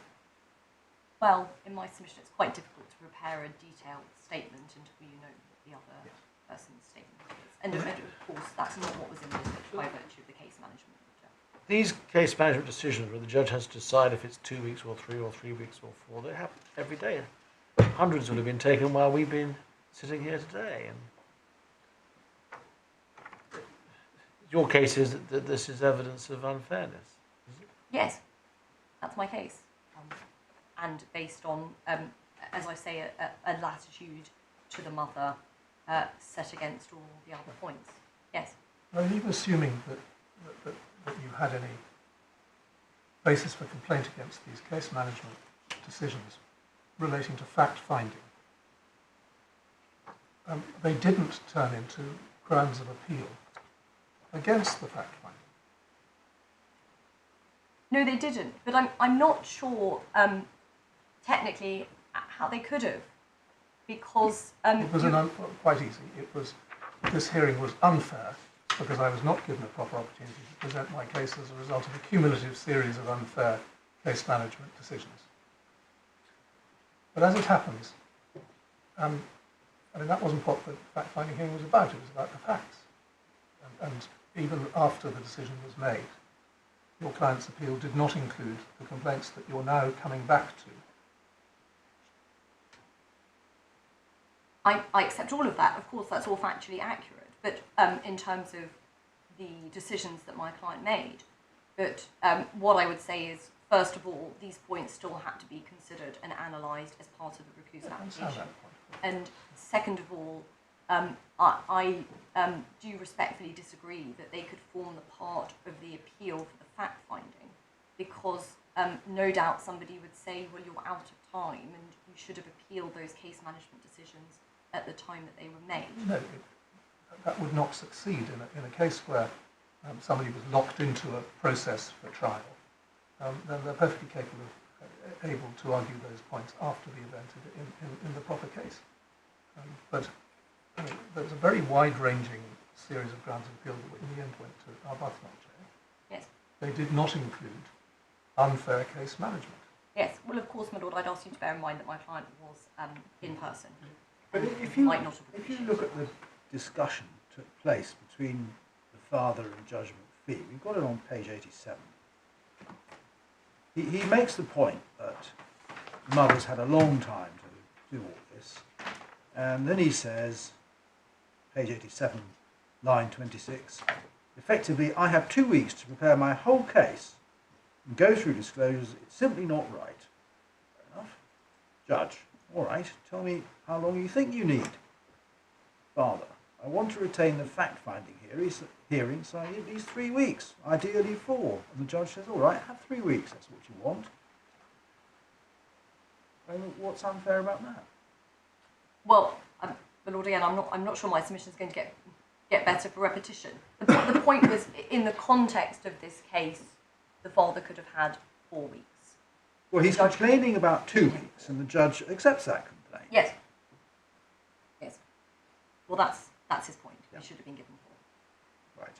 Well, in my submission, it's quite difficult to prepare a detailed statement until you know what the other person's statement is. And of course, that's not what was envisaged by virtue of the case management. These case management decisions where the judge has to decide if it's 2 weeks or 3 weeks or 4, they happen every day. Hundreds will have been taken while we've been sitting here today. And your case is that this is evidence of unfairness, is it? Yes, that's my case. And based on, as I say, a latitude to the mother set against all the other points. Yes. Are you assuming that you had any basis for complaint against these case management decisions relating to fact-finding? They didn't turn into grounds of appeal against the fact-finding. No, they didn't. But I'm not sure technically how they could have, because it was quite easy. It was, this hearing was unfair because I was not given a proper opportunity to present my case as a result of a cumulative series of unfair case management decisions. But as it happens, I mean, that wasn't what the fact-finding hearing was about. It was about the facts. And even after the decision was made, your client's appeal did not include the complaints that you're now coming back to. I accept all of that. Of course, that's all factually accurate. But in terms of the decisions that my client made, but what I would say is, first of all, these points still had to be considered and analysed as part of the recusal application. And second of all, I do respectfully disagree that they could form the part of the appeal for the fact-finding, because no doubt somebody would say, well, you're out of time and you should have appealed those case management decisions at the time that they were made. No, that would not succeed in a case where somebody was locked into a process for trial. Then they're perfectly capable of able to argue those points after the event in the proper case. But I mean, there's a very wide-ranging series of grounds of appeal that in the end went to Arbuthnot jail. Yes. They did not include unfair case management. Yes. Well, of course, my lord, I'd ask you to bear in mind that my client was in person. But if you look at the discussion that took place between the father and Judge McPhee, we've got it on page 87. He makes the point that the mother's had a long time to do all this, and then he says, page 87, line 26, effectively, I have 2 weeks to prepare my whole case and go through disclosures. It's simply not right. Fair enough. Judge, all right, tell me how long you think you need. father. I want to retain the fact-finding hearing, so I need these 3 weeks, ideally 4. And the judge says, all right, have 3 weeks, that's what you want. And what's unfair about that? Well, but Lord, again, I'm not sure my submission is going to get better for repetition. The point was, in the context of this case, the father could have had 4 weeks. Well, he's complaining about 2 weeks, and the judge accepts that complaint. Yes. Yes. Well, that's his point. Yeah. He should have been given 4. Right.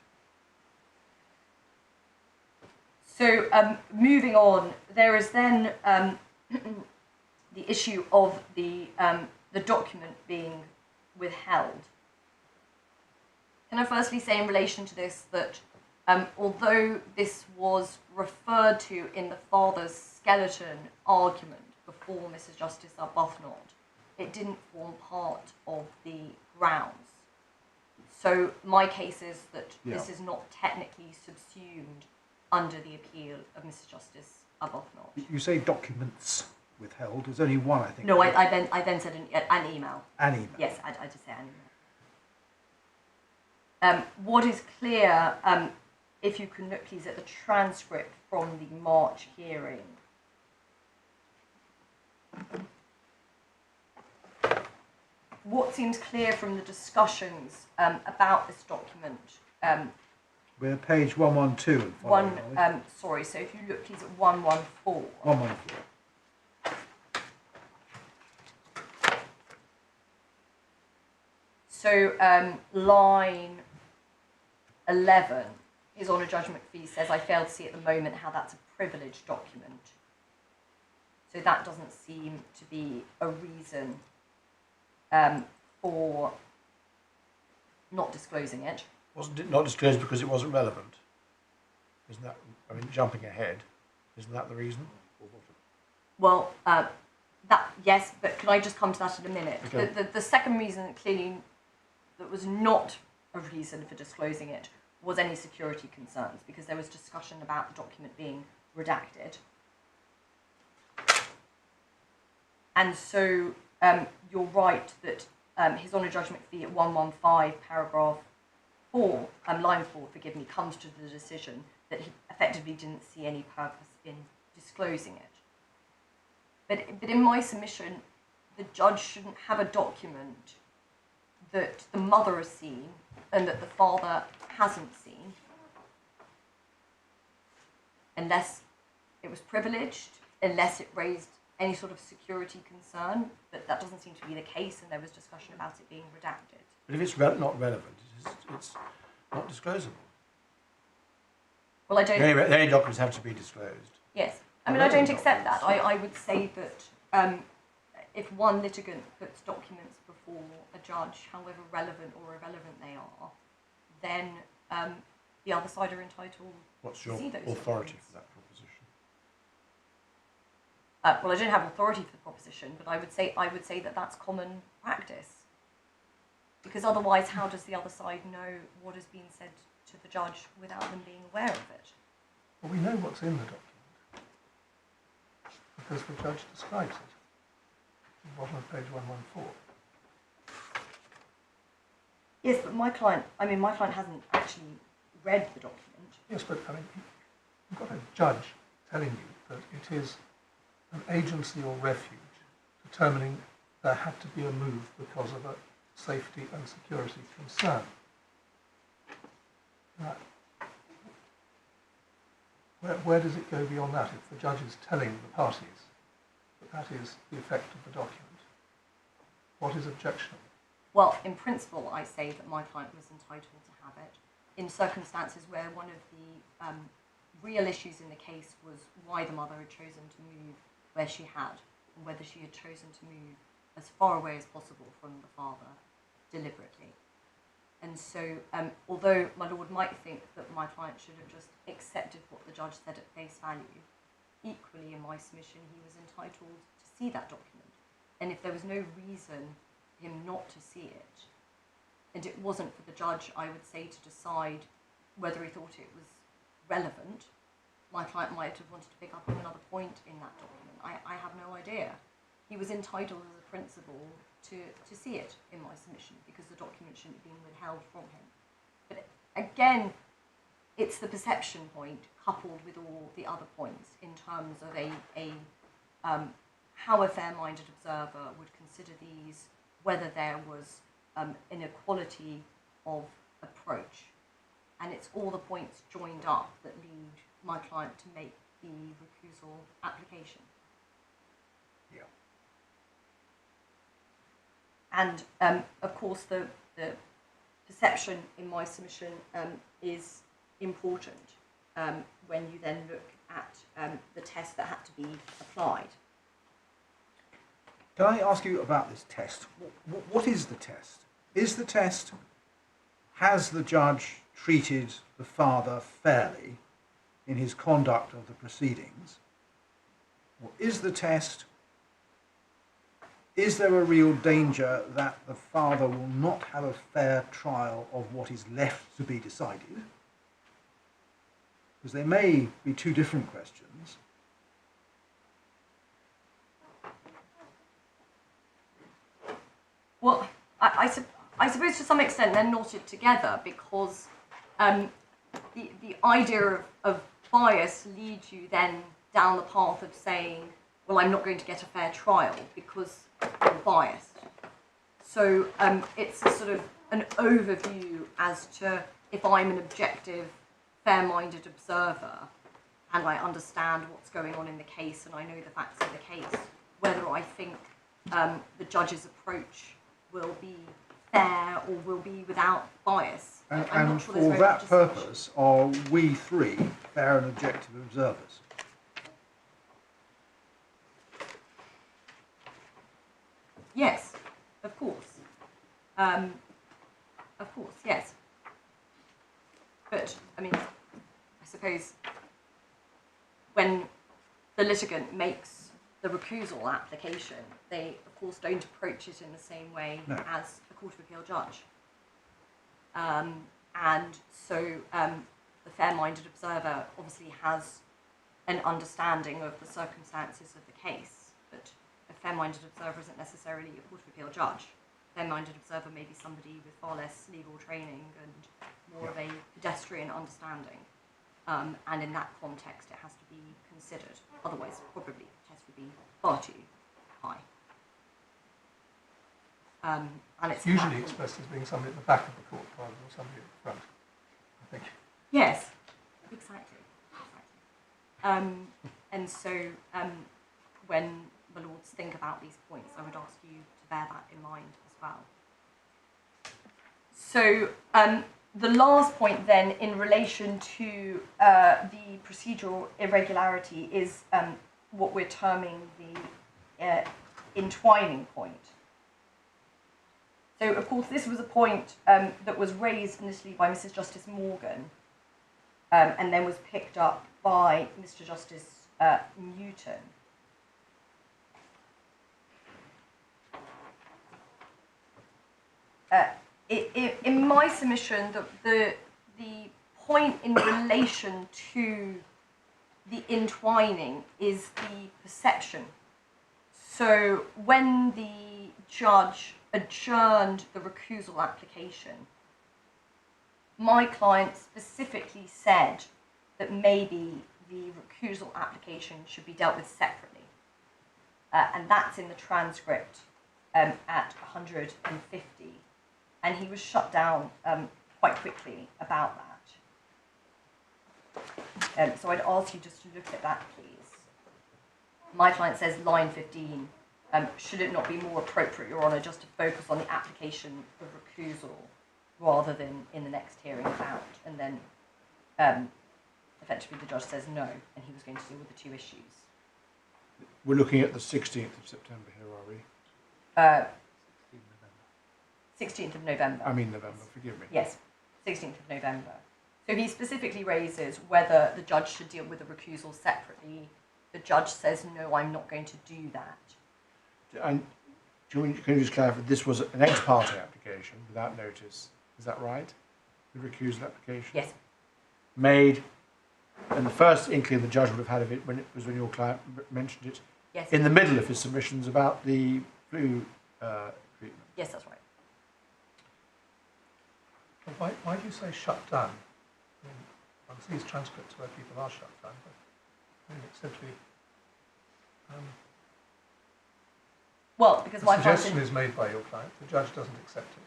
So, moving on, there is then the issue of the document being withheld. Can I firstly say in relation to this that although this was referred to in the father's skeleton argument before Mrs. Justice Arbuthnot, it didn't form part of the grounds. So my case is that this is not technically subsumed under the appeal of Mrs. Justice Arbuthnot. You say documents withheld. There's only one, I think. No, I then said an email. An email. Yes, I just say an email. What is clear, if you can look please at the transcript from the March hearing. What seems clear from the discussions about this document? We're page 112 and following, are we? Sorry, so if you look please at 114. 114. So line 11, His Honour Judge McPhee says, I fail to see at the moment how that's a privileged document. So that doesn't seem to be a reason for not disclosing it. Wasn't it not disclosed because it wasn't relevant? Isn't that, I mean, jumping ahead, isn't that the reason? Well, that yes, but can I just come to that in a minute? Okay. The second reason clearly that was not a reason for disclosing it was any security concerns, because there was discussion about the document being redacted. And so you're right that His Honour Judge McPhee at 115 paragraph 4, line 4, forgive me, comes to the decision that he effectively didn't see any purpose in disclosing it. But in my submission, the judge shouldn't have a document that the mother has seen and that the father hasn't seen, unless it was privileged, unless it raised any sort of security concern, but that doesn't seem to be the case, and there was discussion about it being redacted. But if it's not relevant, it's not disclosable. Well, I don't... The only documents have to be disclosed. Yes. I mean, I don't accept that. I would say that if one litigant puts documents before a judge, however relevant or irrelevant they are, then the other side are entitled What's to your see those authority documents. for that proposition? Well, I don't have authority for the proposition, but I would say that that's common practice. Because otherwise, how does the other side know what has been said to the judge without them being aware of it? Well, we know what's in the document because the judge describes it. At the bottom of page 114. Yes, but my client hasn't actually read the document. Yes, but I mean, you've got a judge telling you that it is an agency or refuge determining there had to be a move because of a safety and security concern. Now, where does it go beyond that if the judge is telling the parties that that is the effect of the document? What is objectionable? Well, in principle, I say that my client was entitled to have it in circumstances where one of the real issues in the case was why the mother had chosen to move where she had, and whether she had chosen to move as far away as possible from the father deliberately. And so, although my lord might think that my client should have just accepted what the judge said at face value, equally in my submission he was entitled to see that document. And if there was no reason for him not to see it, and it wasn't for the judge, I would say, to decide whether he thought it was relevant, my client might have wanted to pick up on another point in that document. I have no idea. he was entitled as a principal to see it in my submission because the document shouldn't have been withheld from him. But again, it's the perception point coupled with all the other points in terms of how a fair-minded observer would consider these, whether there was inequality of approach. And it's all the points joined up that lead my client to make the recusal application. Yeah. And of course, the perception in my submission is important when you then look at the test that had to be applied. Can I ask you about this test? What is the test? Is the test, has the judge treated the father fairly in his conduct of the proceedings? Or is the test, is there a real danger that the father will not have a fair trial of what is left to be decided? Because they may be two different questions. Well, I suppose to some extent they're knotted together because the idea of bias leads you then down the path of saying, well, I'm not going to get a fair trial because I'm biased. So it's a sort of an overview as to if I'm an objective, fair-minded observer and I understand what's going on in the case and I know the facts of the case, whether I think the judge's approach will be fair or will be without bias. And for that purpose, are we three fair and objective observers? Yes, of course. Of course, yes. But, I mean, I suppose when the litigant makes the recusal application, they, of course, don't approach it in the same way as a Court of Appeal judge. And so the fair-minded observer obviously has an understanding of the circumstances of the case, but a fair-minded observer isn't necessarily a Court of Appeal judge. A fair-minded observer may be somebody with far less legal training and more of a pedestrian understanding. And in that context, it has to be considered. Otherwise, probably the test would be far too high. And it's usually expressed as being somebody at the back of the court rather than somebody at the front, I think. Yes, exactly. And so when the Lords think about these points, I would ask you to bear that in mind as well. So the last point then in relation to the procedural irregularity is what we're terming the entwining point. So, of course, this was a point that was raised initially by Mrs. Justice Morgan and then was picked up by Mr. Justice Newton. In my submission, the point in relation to the entwining is the perception. So when the judge adjourned the recusal application, my client specifically said that maybe the recusal application should be dealt with separately. And that's in the transcript at 150. And he was shut down quite quickly about that. So I'd ask you just to look at that, please. My client says line 15, should it not be more appropriate, Your Honour, just to focus on the application of recusal rather than in the next hearing out? And then effectively the judge says no, and he was going to deal with the two issues. We're looking at the 16th of September here, are we? 16th of November. I mean November, forgive me. Yes, 16th of November. So he specifically raises whether the judge should deal with the recusal separately. The judge says, no, I'm not going to do that. And can you just clarify, this was an ex parte application without notice, is that right? The recusal application? Yes. Made, and the first inkling the judge would have had of it when your client mentioned it Yes. in the middle of his submissions about the flu treatment. Yes, that's right. Why do you say shut down? I mean, one sees transcripts where people are shut down, but I mean, it's simply Well, because the my suggestion finding, is made by your client. The judge doesn't accept it.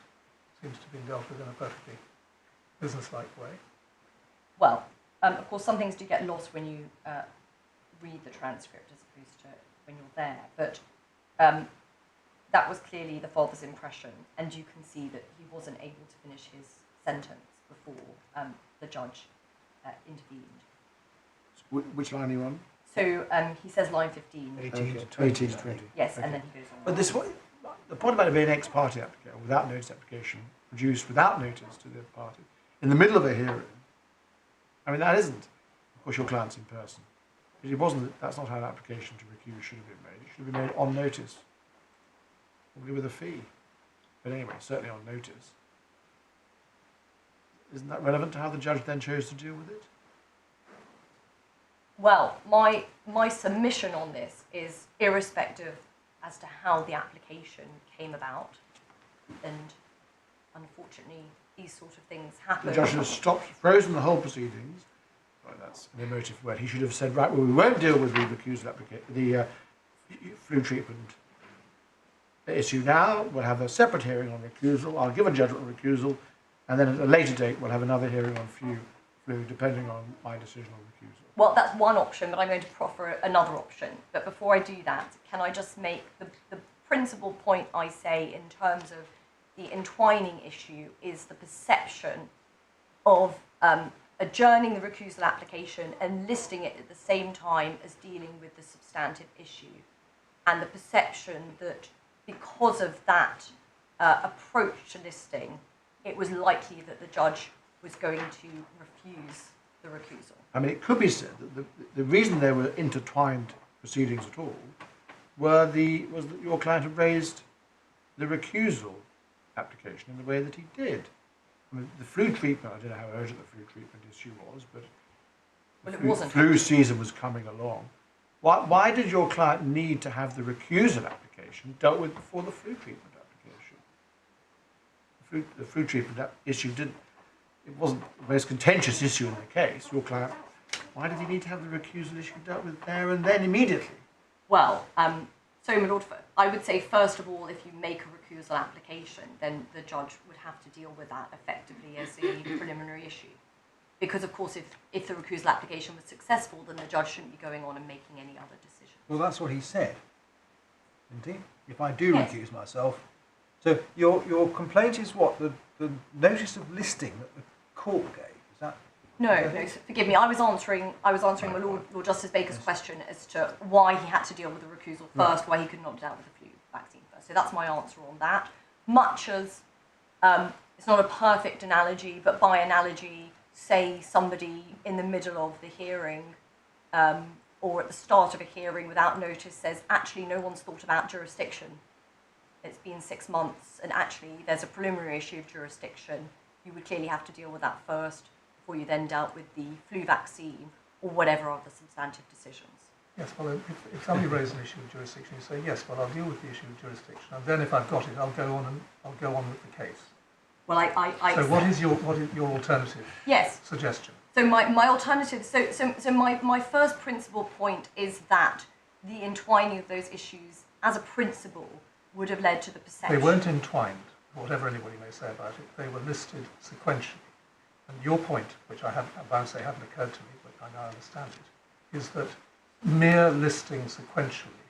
Seems to be dealt with in a perfectly businesslike way. well, of course, some things do get lost when you read the transcript as opposed to when you're there. But that was clearly the father's impression, and you can see that he wasn't able to finish his sentence before the judge intervened. Which line are you on? So he says line 15. 18 to 20. 18 to 20. Yes, Okay. and then he goes on. But this the point about it being an ex parte application, without notice application, produced without notice to the party, in the middle of a hearing, I mean, that isn't, of course, your client's in person. It wasn't, that's not how an application to recuse should have been made. It should have been made on notice, probably with a fee. But anyway, certainly on notice. Isn't that relevant to how the judge then chose to deal with it? Well, my submission on this is irrespective as to how the application came about, and unfortunately these sort of things happen. The judge should have stopped, frozen the whole proceedings. Well, that's an emotive word. He should have said, right, well, we won't deal with the recusal application, the flu treatment issue now. We'll have a separate hearing on recusal. I'll give a judgment on recusal, and then at a later date we'll have another hearing on flu, depending on my decision on recusal. Well, that's one option, but I'm going to proffer another option. But before I do that, can I just make the principal point I say in terms of the entwining issue is the perception of adjourning the recusal application and listing it at the same time as dealing with the substantive issue, and the perception that because of that approach to listing, it was likely that the judge was going to refuse the recusal. I mean, it could be said that the reason there were intertwined proceedings at all was that your client had raised the recusal application in the way that he did. I mean, the flu treatment, I don't know how urgent the flu treatment issue was, but Well, it the wasn't. flu season was coming along. Why did your client need to have the recusal application dealt with before the flu treatment application? The flu treatment issue it wasn't the most contentious issue in the case. Your client, why did he need to have the recusal issue dealt with there and then immediately? Well, so my lord, I would say first of all, if you make a recusal application, then the judge would have to deal with that effectively as a preliminary issue. Because of course, if the recusal application was successful, then the judge shouldn't be going on and making any other decision. Well, that's what he said. Indeed. If I do Yes. recuse myself. So your complaint is what? The notice of listing that the court gave? Is that? No, forgive me. I was answering my Lord Justice Baker's question as to why he had to deal with the recusal first, why he could not deal with the flu vaccine first. So that's my answer on that. Much as it's not a perfect analogy, but by analogy, say somebody in the middle of the hearing or at the start of a hearing without notice says, actually, no one's thought about jurisdiction. It's been 6 months, and actually there's a preliminary issue of jurisdiction. You would clearly have to deal with that first before you then dealt with the flu vaccine or whatever other substantive decisions. Yes, well, if somebody raises an issue of jurisdiction, you say, yes, well, I'll deal with the issue of jurisdiction, and then if I've got it, I'll go on with the case. Well, I So what is your alternative yes. suggestion? So my alternative, so my first principal point is that the entwining of those issues as a principle would have led to the perception. They weren't entwined, whatever anybody may say about it. They were listed sequentially. And your point, which I'm bound to say hadn't occurred to me, but I now understand it, is that mere listing sequentially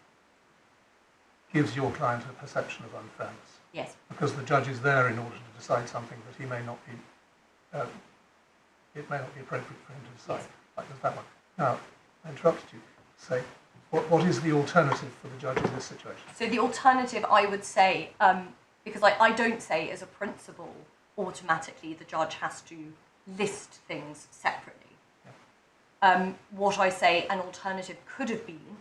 gives your client a perception of unfairness. Yes. Because the judge is there in order to decide something that he may not be, it may not be appropriate for him to decide. Yes. Like there's that one. Now, I interrupted you. Say, what is the alternative for the judge in this situation? So the alternative, I would say, because I don't say as a principle automatically the judge has to list things separately. What I say an alternative could have been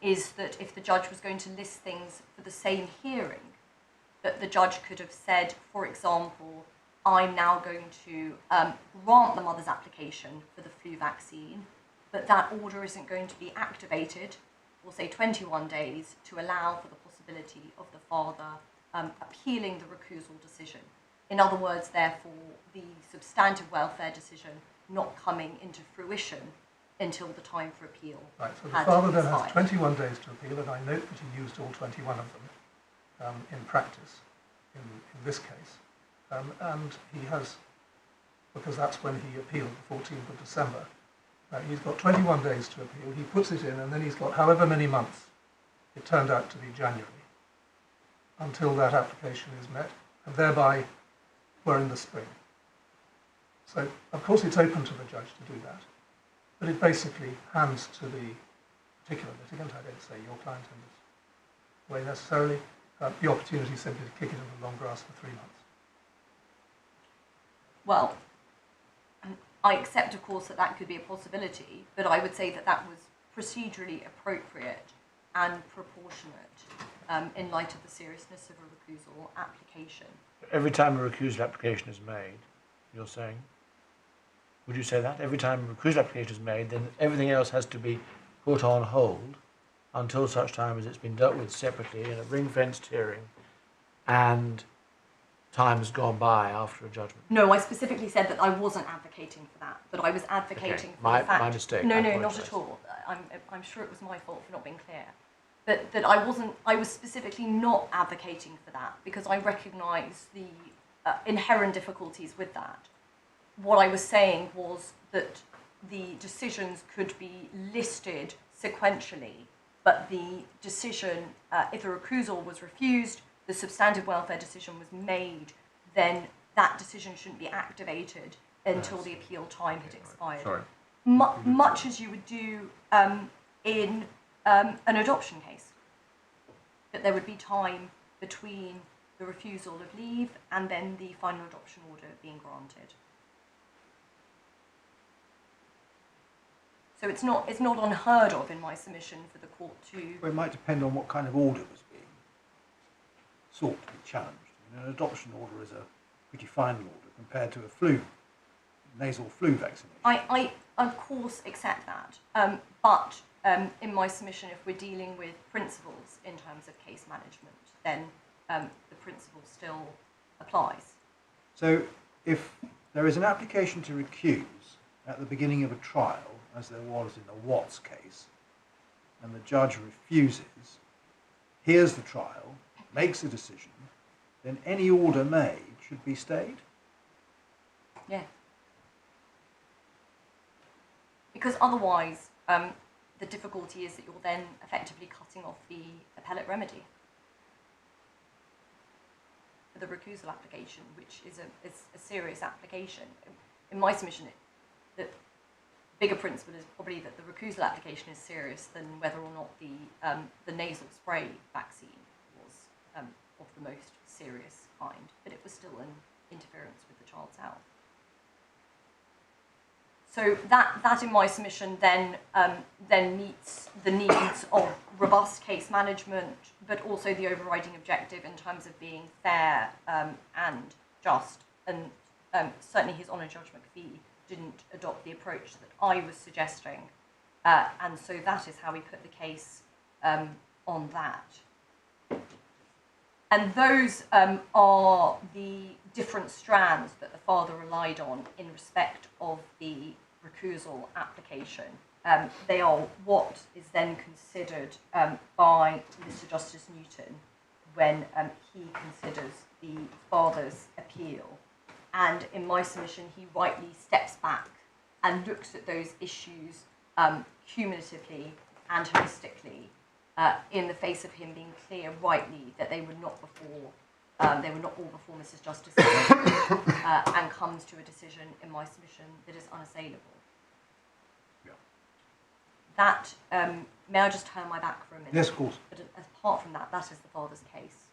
is that if the judge was going to list things for the same hearing, that the judge could have said, for example, I'm now going to grant the mother's application for the flu vaccine, but that order isn't going to be activated or say 21 days, to allow for the possibility of the father appealing the recusal decision. In other words, therefore, the substantive welfare decision not coming into fruition until the time for appeal. Right, so the had father then has expired. 21 days to appeal, and I note that he used all 21 of them in practice in this case. And he has, because that's when he appealed, the 14th of December, he's got 21 days to appeal, he puts it in, and then he's got however many months, it turned out to be January, until that application is met, and thereby we're in the spring. So, of course, it's open to the judge to do that, but it basically hands to the particular litigant, I don't say your client in this way necessarily, the opportunity simply to kick it into the long grass for 3 months. Well, I accept, of course, that that could be a possibility, but I would say that that was procedurally appropriate and proportionate in light of the seriousness of a recusal application. Every time a recusal application is made, you're saying? Would you say that? Every time a recusal application is made, then everything else has to be put on hold until such time as it's been dealt with separately in a ring-fenced hearing and time has gone by after a judgment. No, I specifically said that I wasn't advocating for that, but I was advocating for the fact... My mistake. No, I not apologise. at all. I'm sure it was my fault for not being clear. But that I was specifically not advocating for that because I recognise the inherent difficulties with that. What I was saying was that the decisions could be listed sequentially, but the decision, if a recusal was refused, the substantive welfare decision was made, then that decision shouldn't be activated until the appeal time had expired. Sorry. Much as you would do in an adoption case. That there would be time between the refusal of leave and then the final adoption order being granted. So it's not unheard of in my submission for the court to... Well, it might depend on what kind of order was being sought to be challenged. I mean, an adoption order is a pretty final order compared to a nasal flu vaccination. I of course accept that, but in my submission, if we're dealing with principles in terms of case management, then the principle still applies. So if there is an application to recuse at the beginning of a trial, as there was in the Watts case, and the judge refuses, hears the trial, makes a decision, then any order made should be stayed? Yeah. Because otherwise, the difficulty is that you're then effectively cutting off the appellate remedy for the recusal application, which is a serious application. In my submission, the bigger principle is probably that the recusal application is serious than whether or not the nasal spray vaccine was of the most serious kind, but it was still an interference with the child's health. So that in my submission then meets the needs of robust case management, but also the overriding objective in terms of being fair and just. And certainly His Honour Judge McPhee didn't adopt the approach that I was suggesting, and so that is how we put the case on that. And those are the different strands that the father relied on in respect of the recusal application. They are what is then considered by Mr. Justice Newton when he considers the father's appeal. And in my submission, he rightly steps back and looks at those issues cumulatively and holistically, in the face of him being clear rightly that they were not all before Mrs. Justice and comes to a decision in my submission that is unassailable. Yeah. That, may I just turn my back for a minute? Yes, of course. But apart from that, that is the father's case.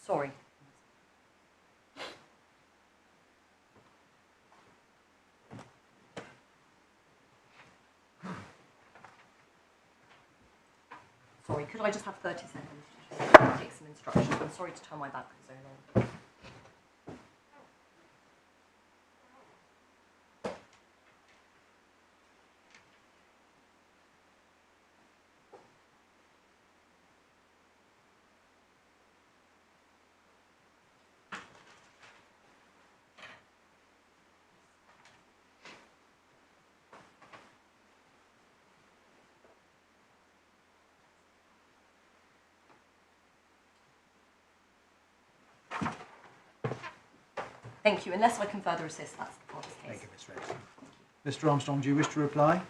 Sorry. Sorry, could I just have 30 seconds to just take some instructions? I'm sorry to turn my back for so long. Thank you. Unless I can further assist, that's the party's case. Thank you, Ms. Rex. Mr. Armstrong, do you wish to reply?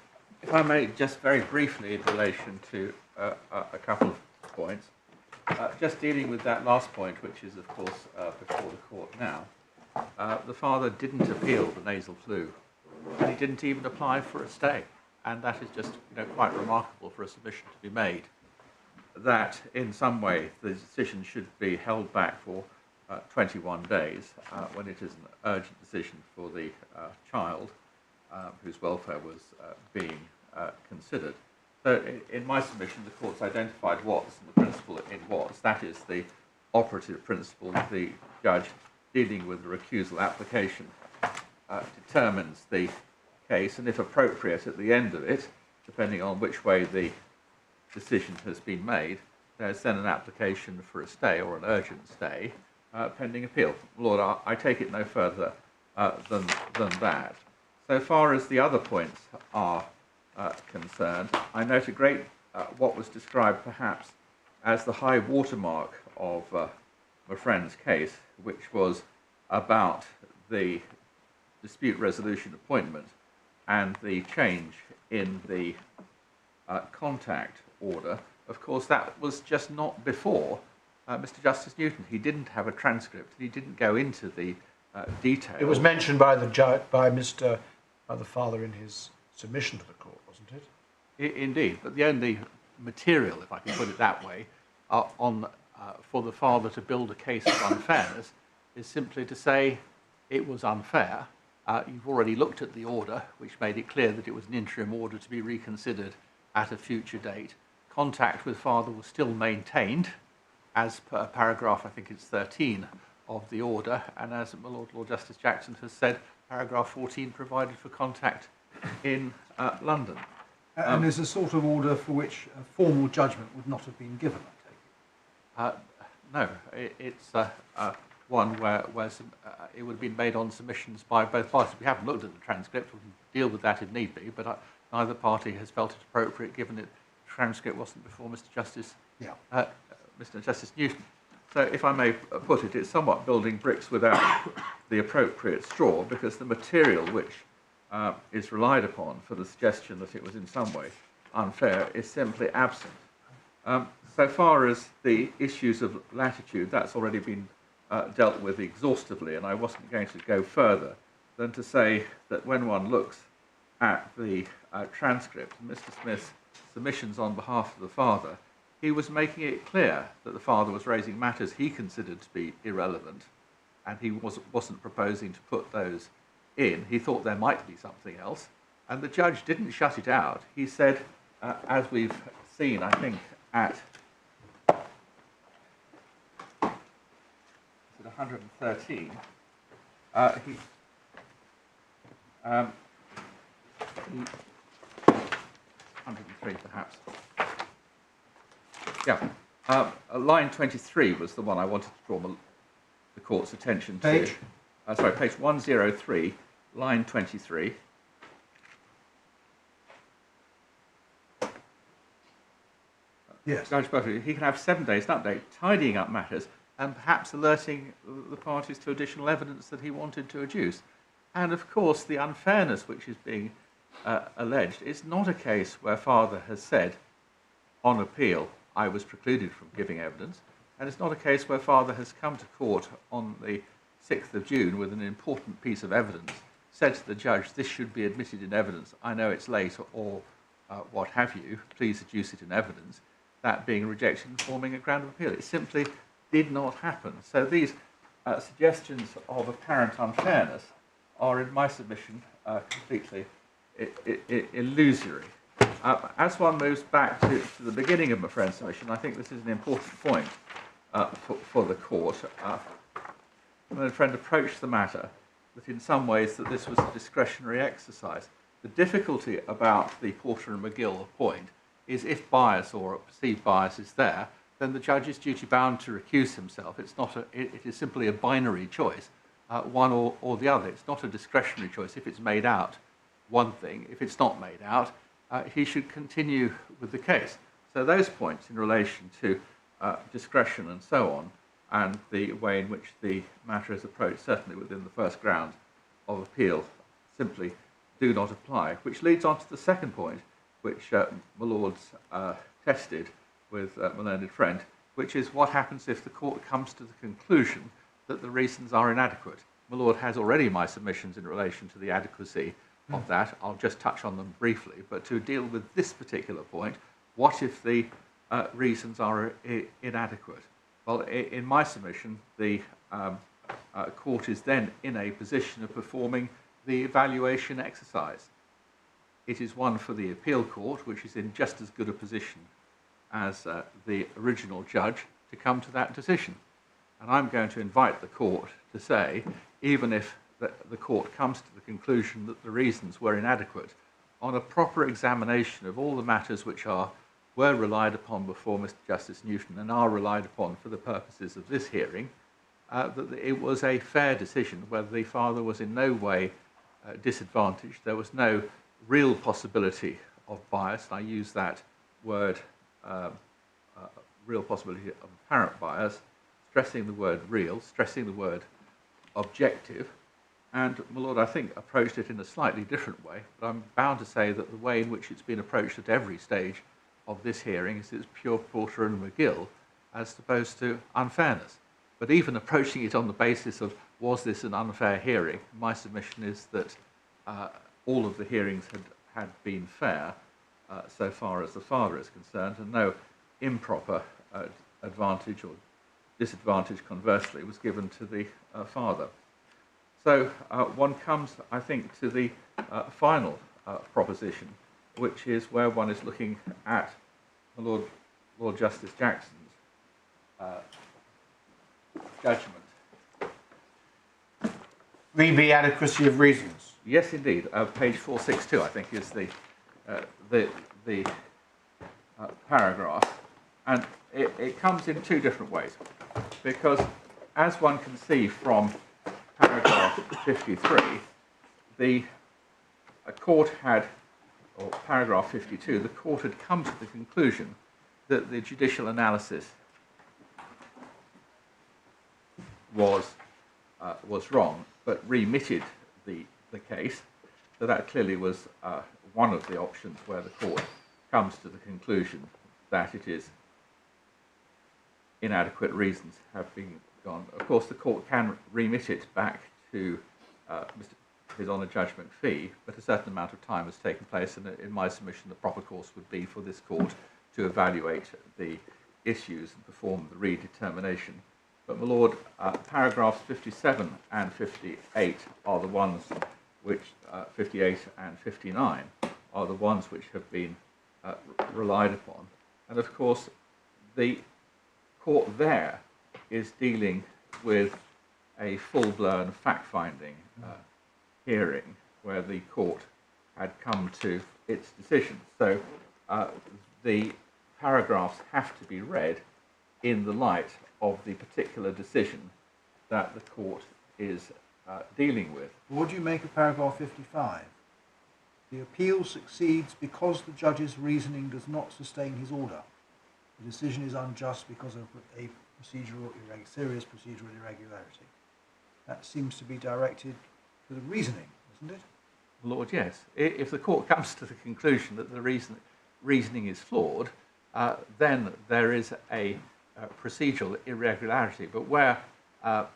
If I may, just very briefly in relation to a couple of points. Just dealing with that last point, which is, of course, before the court now. The father didn't appeal the nasal flu, and he didn't even apply for a stay. And that is just quite remarkable for a submission to be made, that in some way the decision should be held back for 21 days when it is an urgent decision for the child whose welfare was being considered. So in my submission, the court's identified what's and the principle in what's. That is the operative principle. The judge dealing with the recusal application determines the case, and if appropriate at the end of it, depending on which way the decision has been made, there's then an application for a stay or an urgent stay pending appeal. Lord, I take it no further than that. So far as the other points are concerned, I note a great, what was described perhaps as the high watermark of my friend's case, which was about the dispute resolution appointment and the change in the contact order. Of course, that was just not before Mr. Justice Newton. He didn't have a transcript. He didn't go into the detail. It was mentioned by the judge, by the father in his submission to the court, wasn't it? Indeed, but the only material, if I can put it that way, for the father to build a case of unfairness is simply to say it was unfair. You've already looked at the order, which made it clear that it was an interim order to be reconsidered at a future date. Contact with father was still maintained, as per paragraph, I think it's 13 of the order, and as my Lord Justice Jackson has said, paragraph 14 provided for contact in London. And there's a sort of order for which a formal judgment would not have been given, I take it? No, it's one where it would have been made on submissions by both parties. We haven't looked at the transcript. We can deal with that if need be, but neither party has felt it appropriate, given that the transcript wasn't before Mr. Justice Newton. So if I may put it, it's somewhat building bricks without the appropriate straw, because the material which is relied upon for the suggestion that it was in some way unfair is simply absent. So far as the issues of latitude, that's already been dealt with exhaustively, and I wasn't going to go further than to say that when one looks at the transcript, Mr. Smith's submissions on behalf of the father, he was making it clear that the father was raising matters he considered to be irrelevant, and he wasn't proposing to put those in. He thought there might be something else, and the judge didn't shut it out. He said, as we've seen, I think, at 113, 103 perhaps. Yeah, line 23 was the one I wanted to draw the court's attention to. Page? Sorry, page 103, line 23. Yes. Judge Buckley, he can have 7 days to update, tidying up matters, and perhaps alerting the parties to additional evidence that he wanted to adduce. And of course, the unfairness which is being alleged is not a case where father has said, on appeal, I was precluded from giving evidence, and it's not a case where father has come to court on the 6th of June with an important piece of evidence, said to the judge, this should be admitted in evidence, I know it's late, or what have you, please adduce it in evidence, that being rejection and forming a ground of appeal. It's simply did not happen. So these suggestions of apparent unfairness are, in my submission, completely illusory. As one moves back to the beginning of my friend's submission, I think this is an important point for the court. My friend approached the matter that in some ways that this was a discretionary exercise. The difficulty about the Porter and McGill point is if bias or a perceived bias is there, then the judge is duty bound to recuse himself. It is simply a binary choice, one or the other. It's not a discretionary choice. If it's made out, one thing. If it's not made out, he should continue with the case. So those points in relation to discretion and so on, and the way in which the matter is approached, certainly within the first ground of appeal, simply do not apply. Which leads on to the second point, which my Lord's tested with my learned friend, which is what happens if the court comes to the conclusion that the reasons are inadequate. My Lord has already my submissions in relation to the adequacy of that. I'll just touch on them briefly. But to deal with this particular point, what if the reasons are inadequate? Well, in my submission, the court is then in a position of performing the evaluation exercise. It is one for the appeal court, which is in just as good a position as the original judge, to come to that decision. And I'm going to invite the court to say, even if the court comes to the conclusion that the reasons were inadequate, on a proper examination of all the matters which were relied upon before Mr. Justice Newton and are relied upon for the purposes of this hearing, that it was a fair decision, whether the father was in no way disadvantaged. There was no real possibility of bias. I use that word, real possibility of apparent bias, stressing the word real, stressing the word objective. And my Lord, I think, approached it in a slightly different way, but I'm bound to say that the way in which it's been approached at every stage of this hearing is it's pure Porter and McGill as opposed to unfairness. But even approaching it on the basis of, was this an unfair hearing, my submission is that all of the hearings had been fair so far as the father is concerned, and no improper advantage or disadvantage, conversely, was given to the father. So one comes, I think, to the final proposition, which is where one is looking at Lord Justice Jackson's judgment. The adequacy of reasons. Yes, indeed. Page 462, I think, is the paragraph, and it comes in two different ways, because as one can see from paragraph 53, the court had, or paragraph 52, the court had come to the conclusion that the judicial analysis was wrong, but remitted the case. So that clearly was one of the options where the court comes to the conclusion that it is inadequate reasons have been gone. Of course, the court can remit it back to His Honour Judge McPhee, but a certain amount of time has taken place, and in my submission, the proper course would be for this court to evaluate the issues and perform the redetermination. But, my Lord, paragraphs 57 and 58 are the ones which, 58 and 59, are the ones which have been relied upon. And, of course, the court there is dealing with a full-blown fact-finding hearing where the court had come to its decision. So the paragraphs have to be read in the light of the particular decision that the court is dealing with. What do you make of paragraph 55? The appeal succeeds because the judge's reasoning does not sustain his order. The decision is unjust because of a serious procedural irregularity. That seems to be directed to the reasoning, isn't it? Lord, yes. If the court comes to the conclusion that the reasoning is flawed, then there is a procedural irregularity. But where Mr.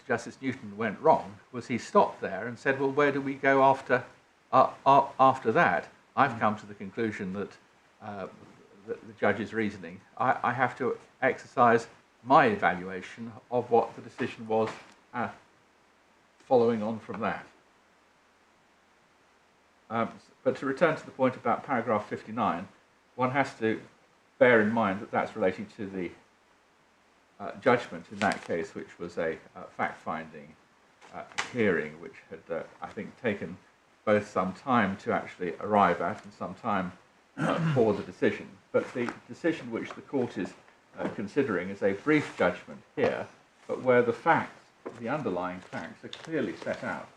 Justice Newton went wrong was he stopped there and said, well, where do we go after that? I've come to the conclusion that the judge's reasoning. I have to exercise my evaluation of what the decision was following on from that. But to return to the point about paragraph 59, one has to bear in mind that that's relating to the judgment in that case, which was a fact-finding hearing, which had, I think, taken both some time to actually arrive at and some time for the decision. But the decision which the court is considering is a brief judgment here, but where the facts, the underlying facts, are clearly set out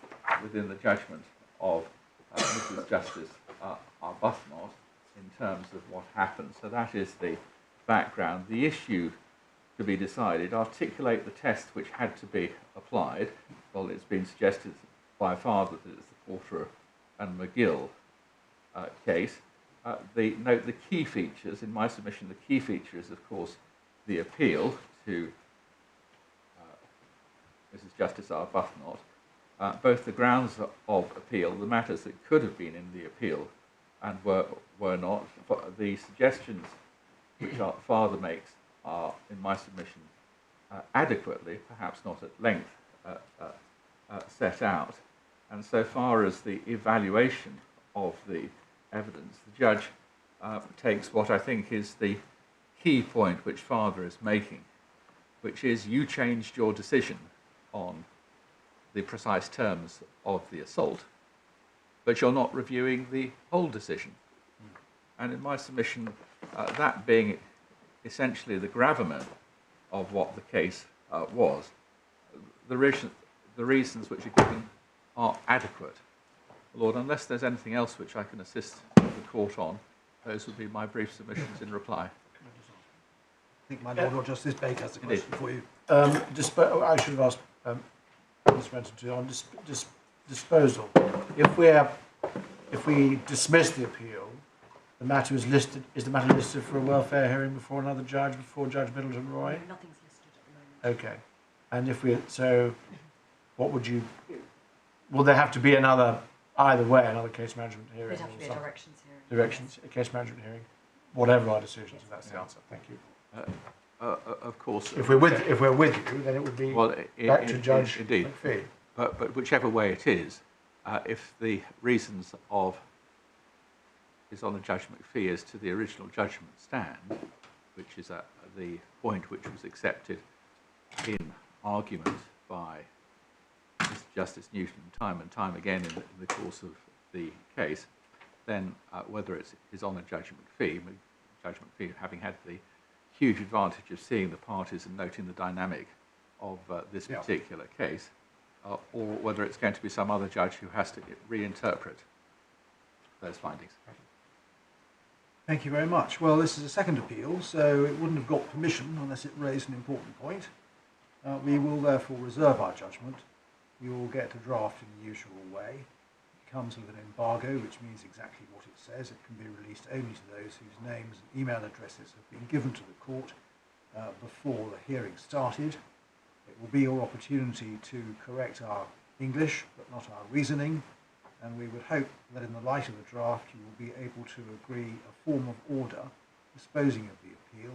within the judgment of Mrs. Justice Arbuthnot in terms of what happened. So that is the background. The issue to be decided, articulate the test which had to be applied. Well, it's been suggested by father that it's the Porter and McGill case. Note the key features, in my submission, the key feature is, of course, the appeal to Mrs. Justice Arbuthnot. Both the grounds of appeal, the matters that could have been in the appeal and were not, the suggestions which our father makes are, in my submission, adequately, perhaps not at length, set out. And so far as the evaluation of the evidence, the judge takes what I think is the key point which father is making, which is you changed your decision on the precise terms of the assault, but you're not reviewing the whole decision. And in my submission, that being essentially the gravamen of what the case was, the reasons which are given are adequate. Lord, unless there's anything else which I can assist the court on, those would be my brief submissions in reply. I think my Lord or Justice Baker has a question for you. I should have asked Mr. Renton on disposal. If we dismiss the appeal, the matter is listed. Is the matter listed for a welfare hearing before another judge, before Judge Middleton Roy? No, nothing's listed at the moment. Okay. And if we what would you? Will there have to be another another case management hearing? There'd have to be a directions hearing. Directions, a case management hearing, whatever our decisions. Yes. That's the answer. Thank you. Of course. If we're with you, then it would be back to Judge McPhee. But whichever way it is, if the reasons of His Honour Judge McPhee as to the original judgment stand, which is the point which was accepted in argument by Mr. Justice Newton time and time again in the course of the case, then whether it's His Honour Judge McPhee having had the huge advantage of seeing the parties and noting the dynamic of this particular case, or whether it's going to be some other judge who has to reinterpret those findings. Thank you very much. Well, this is a second appeal, so it wouldn't have got permission unless it raised an important point. We will therefore reserve our judgment. You will get a draft in the usual way. It comes with an embargo, which means exactly what it says. It can be released only to those whose names and email addresses have been given to the court before the hearing started. It will be your opportunity to correct our English, but not our reasoning, and we would hope that in the light of the draft you will be able to agree a form of order disposing of the appeal.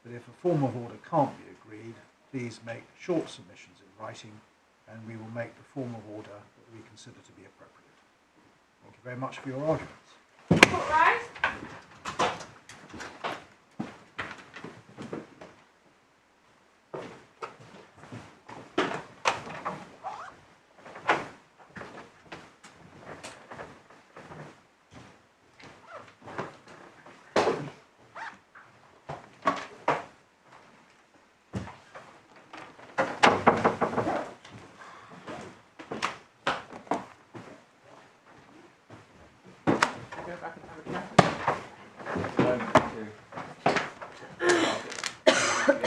But if a form of order can't be agreed, please make short submissions in writing, and we will make the form of order that we consider to be appropriate. Thank you very much for your arguments. Court rise.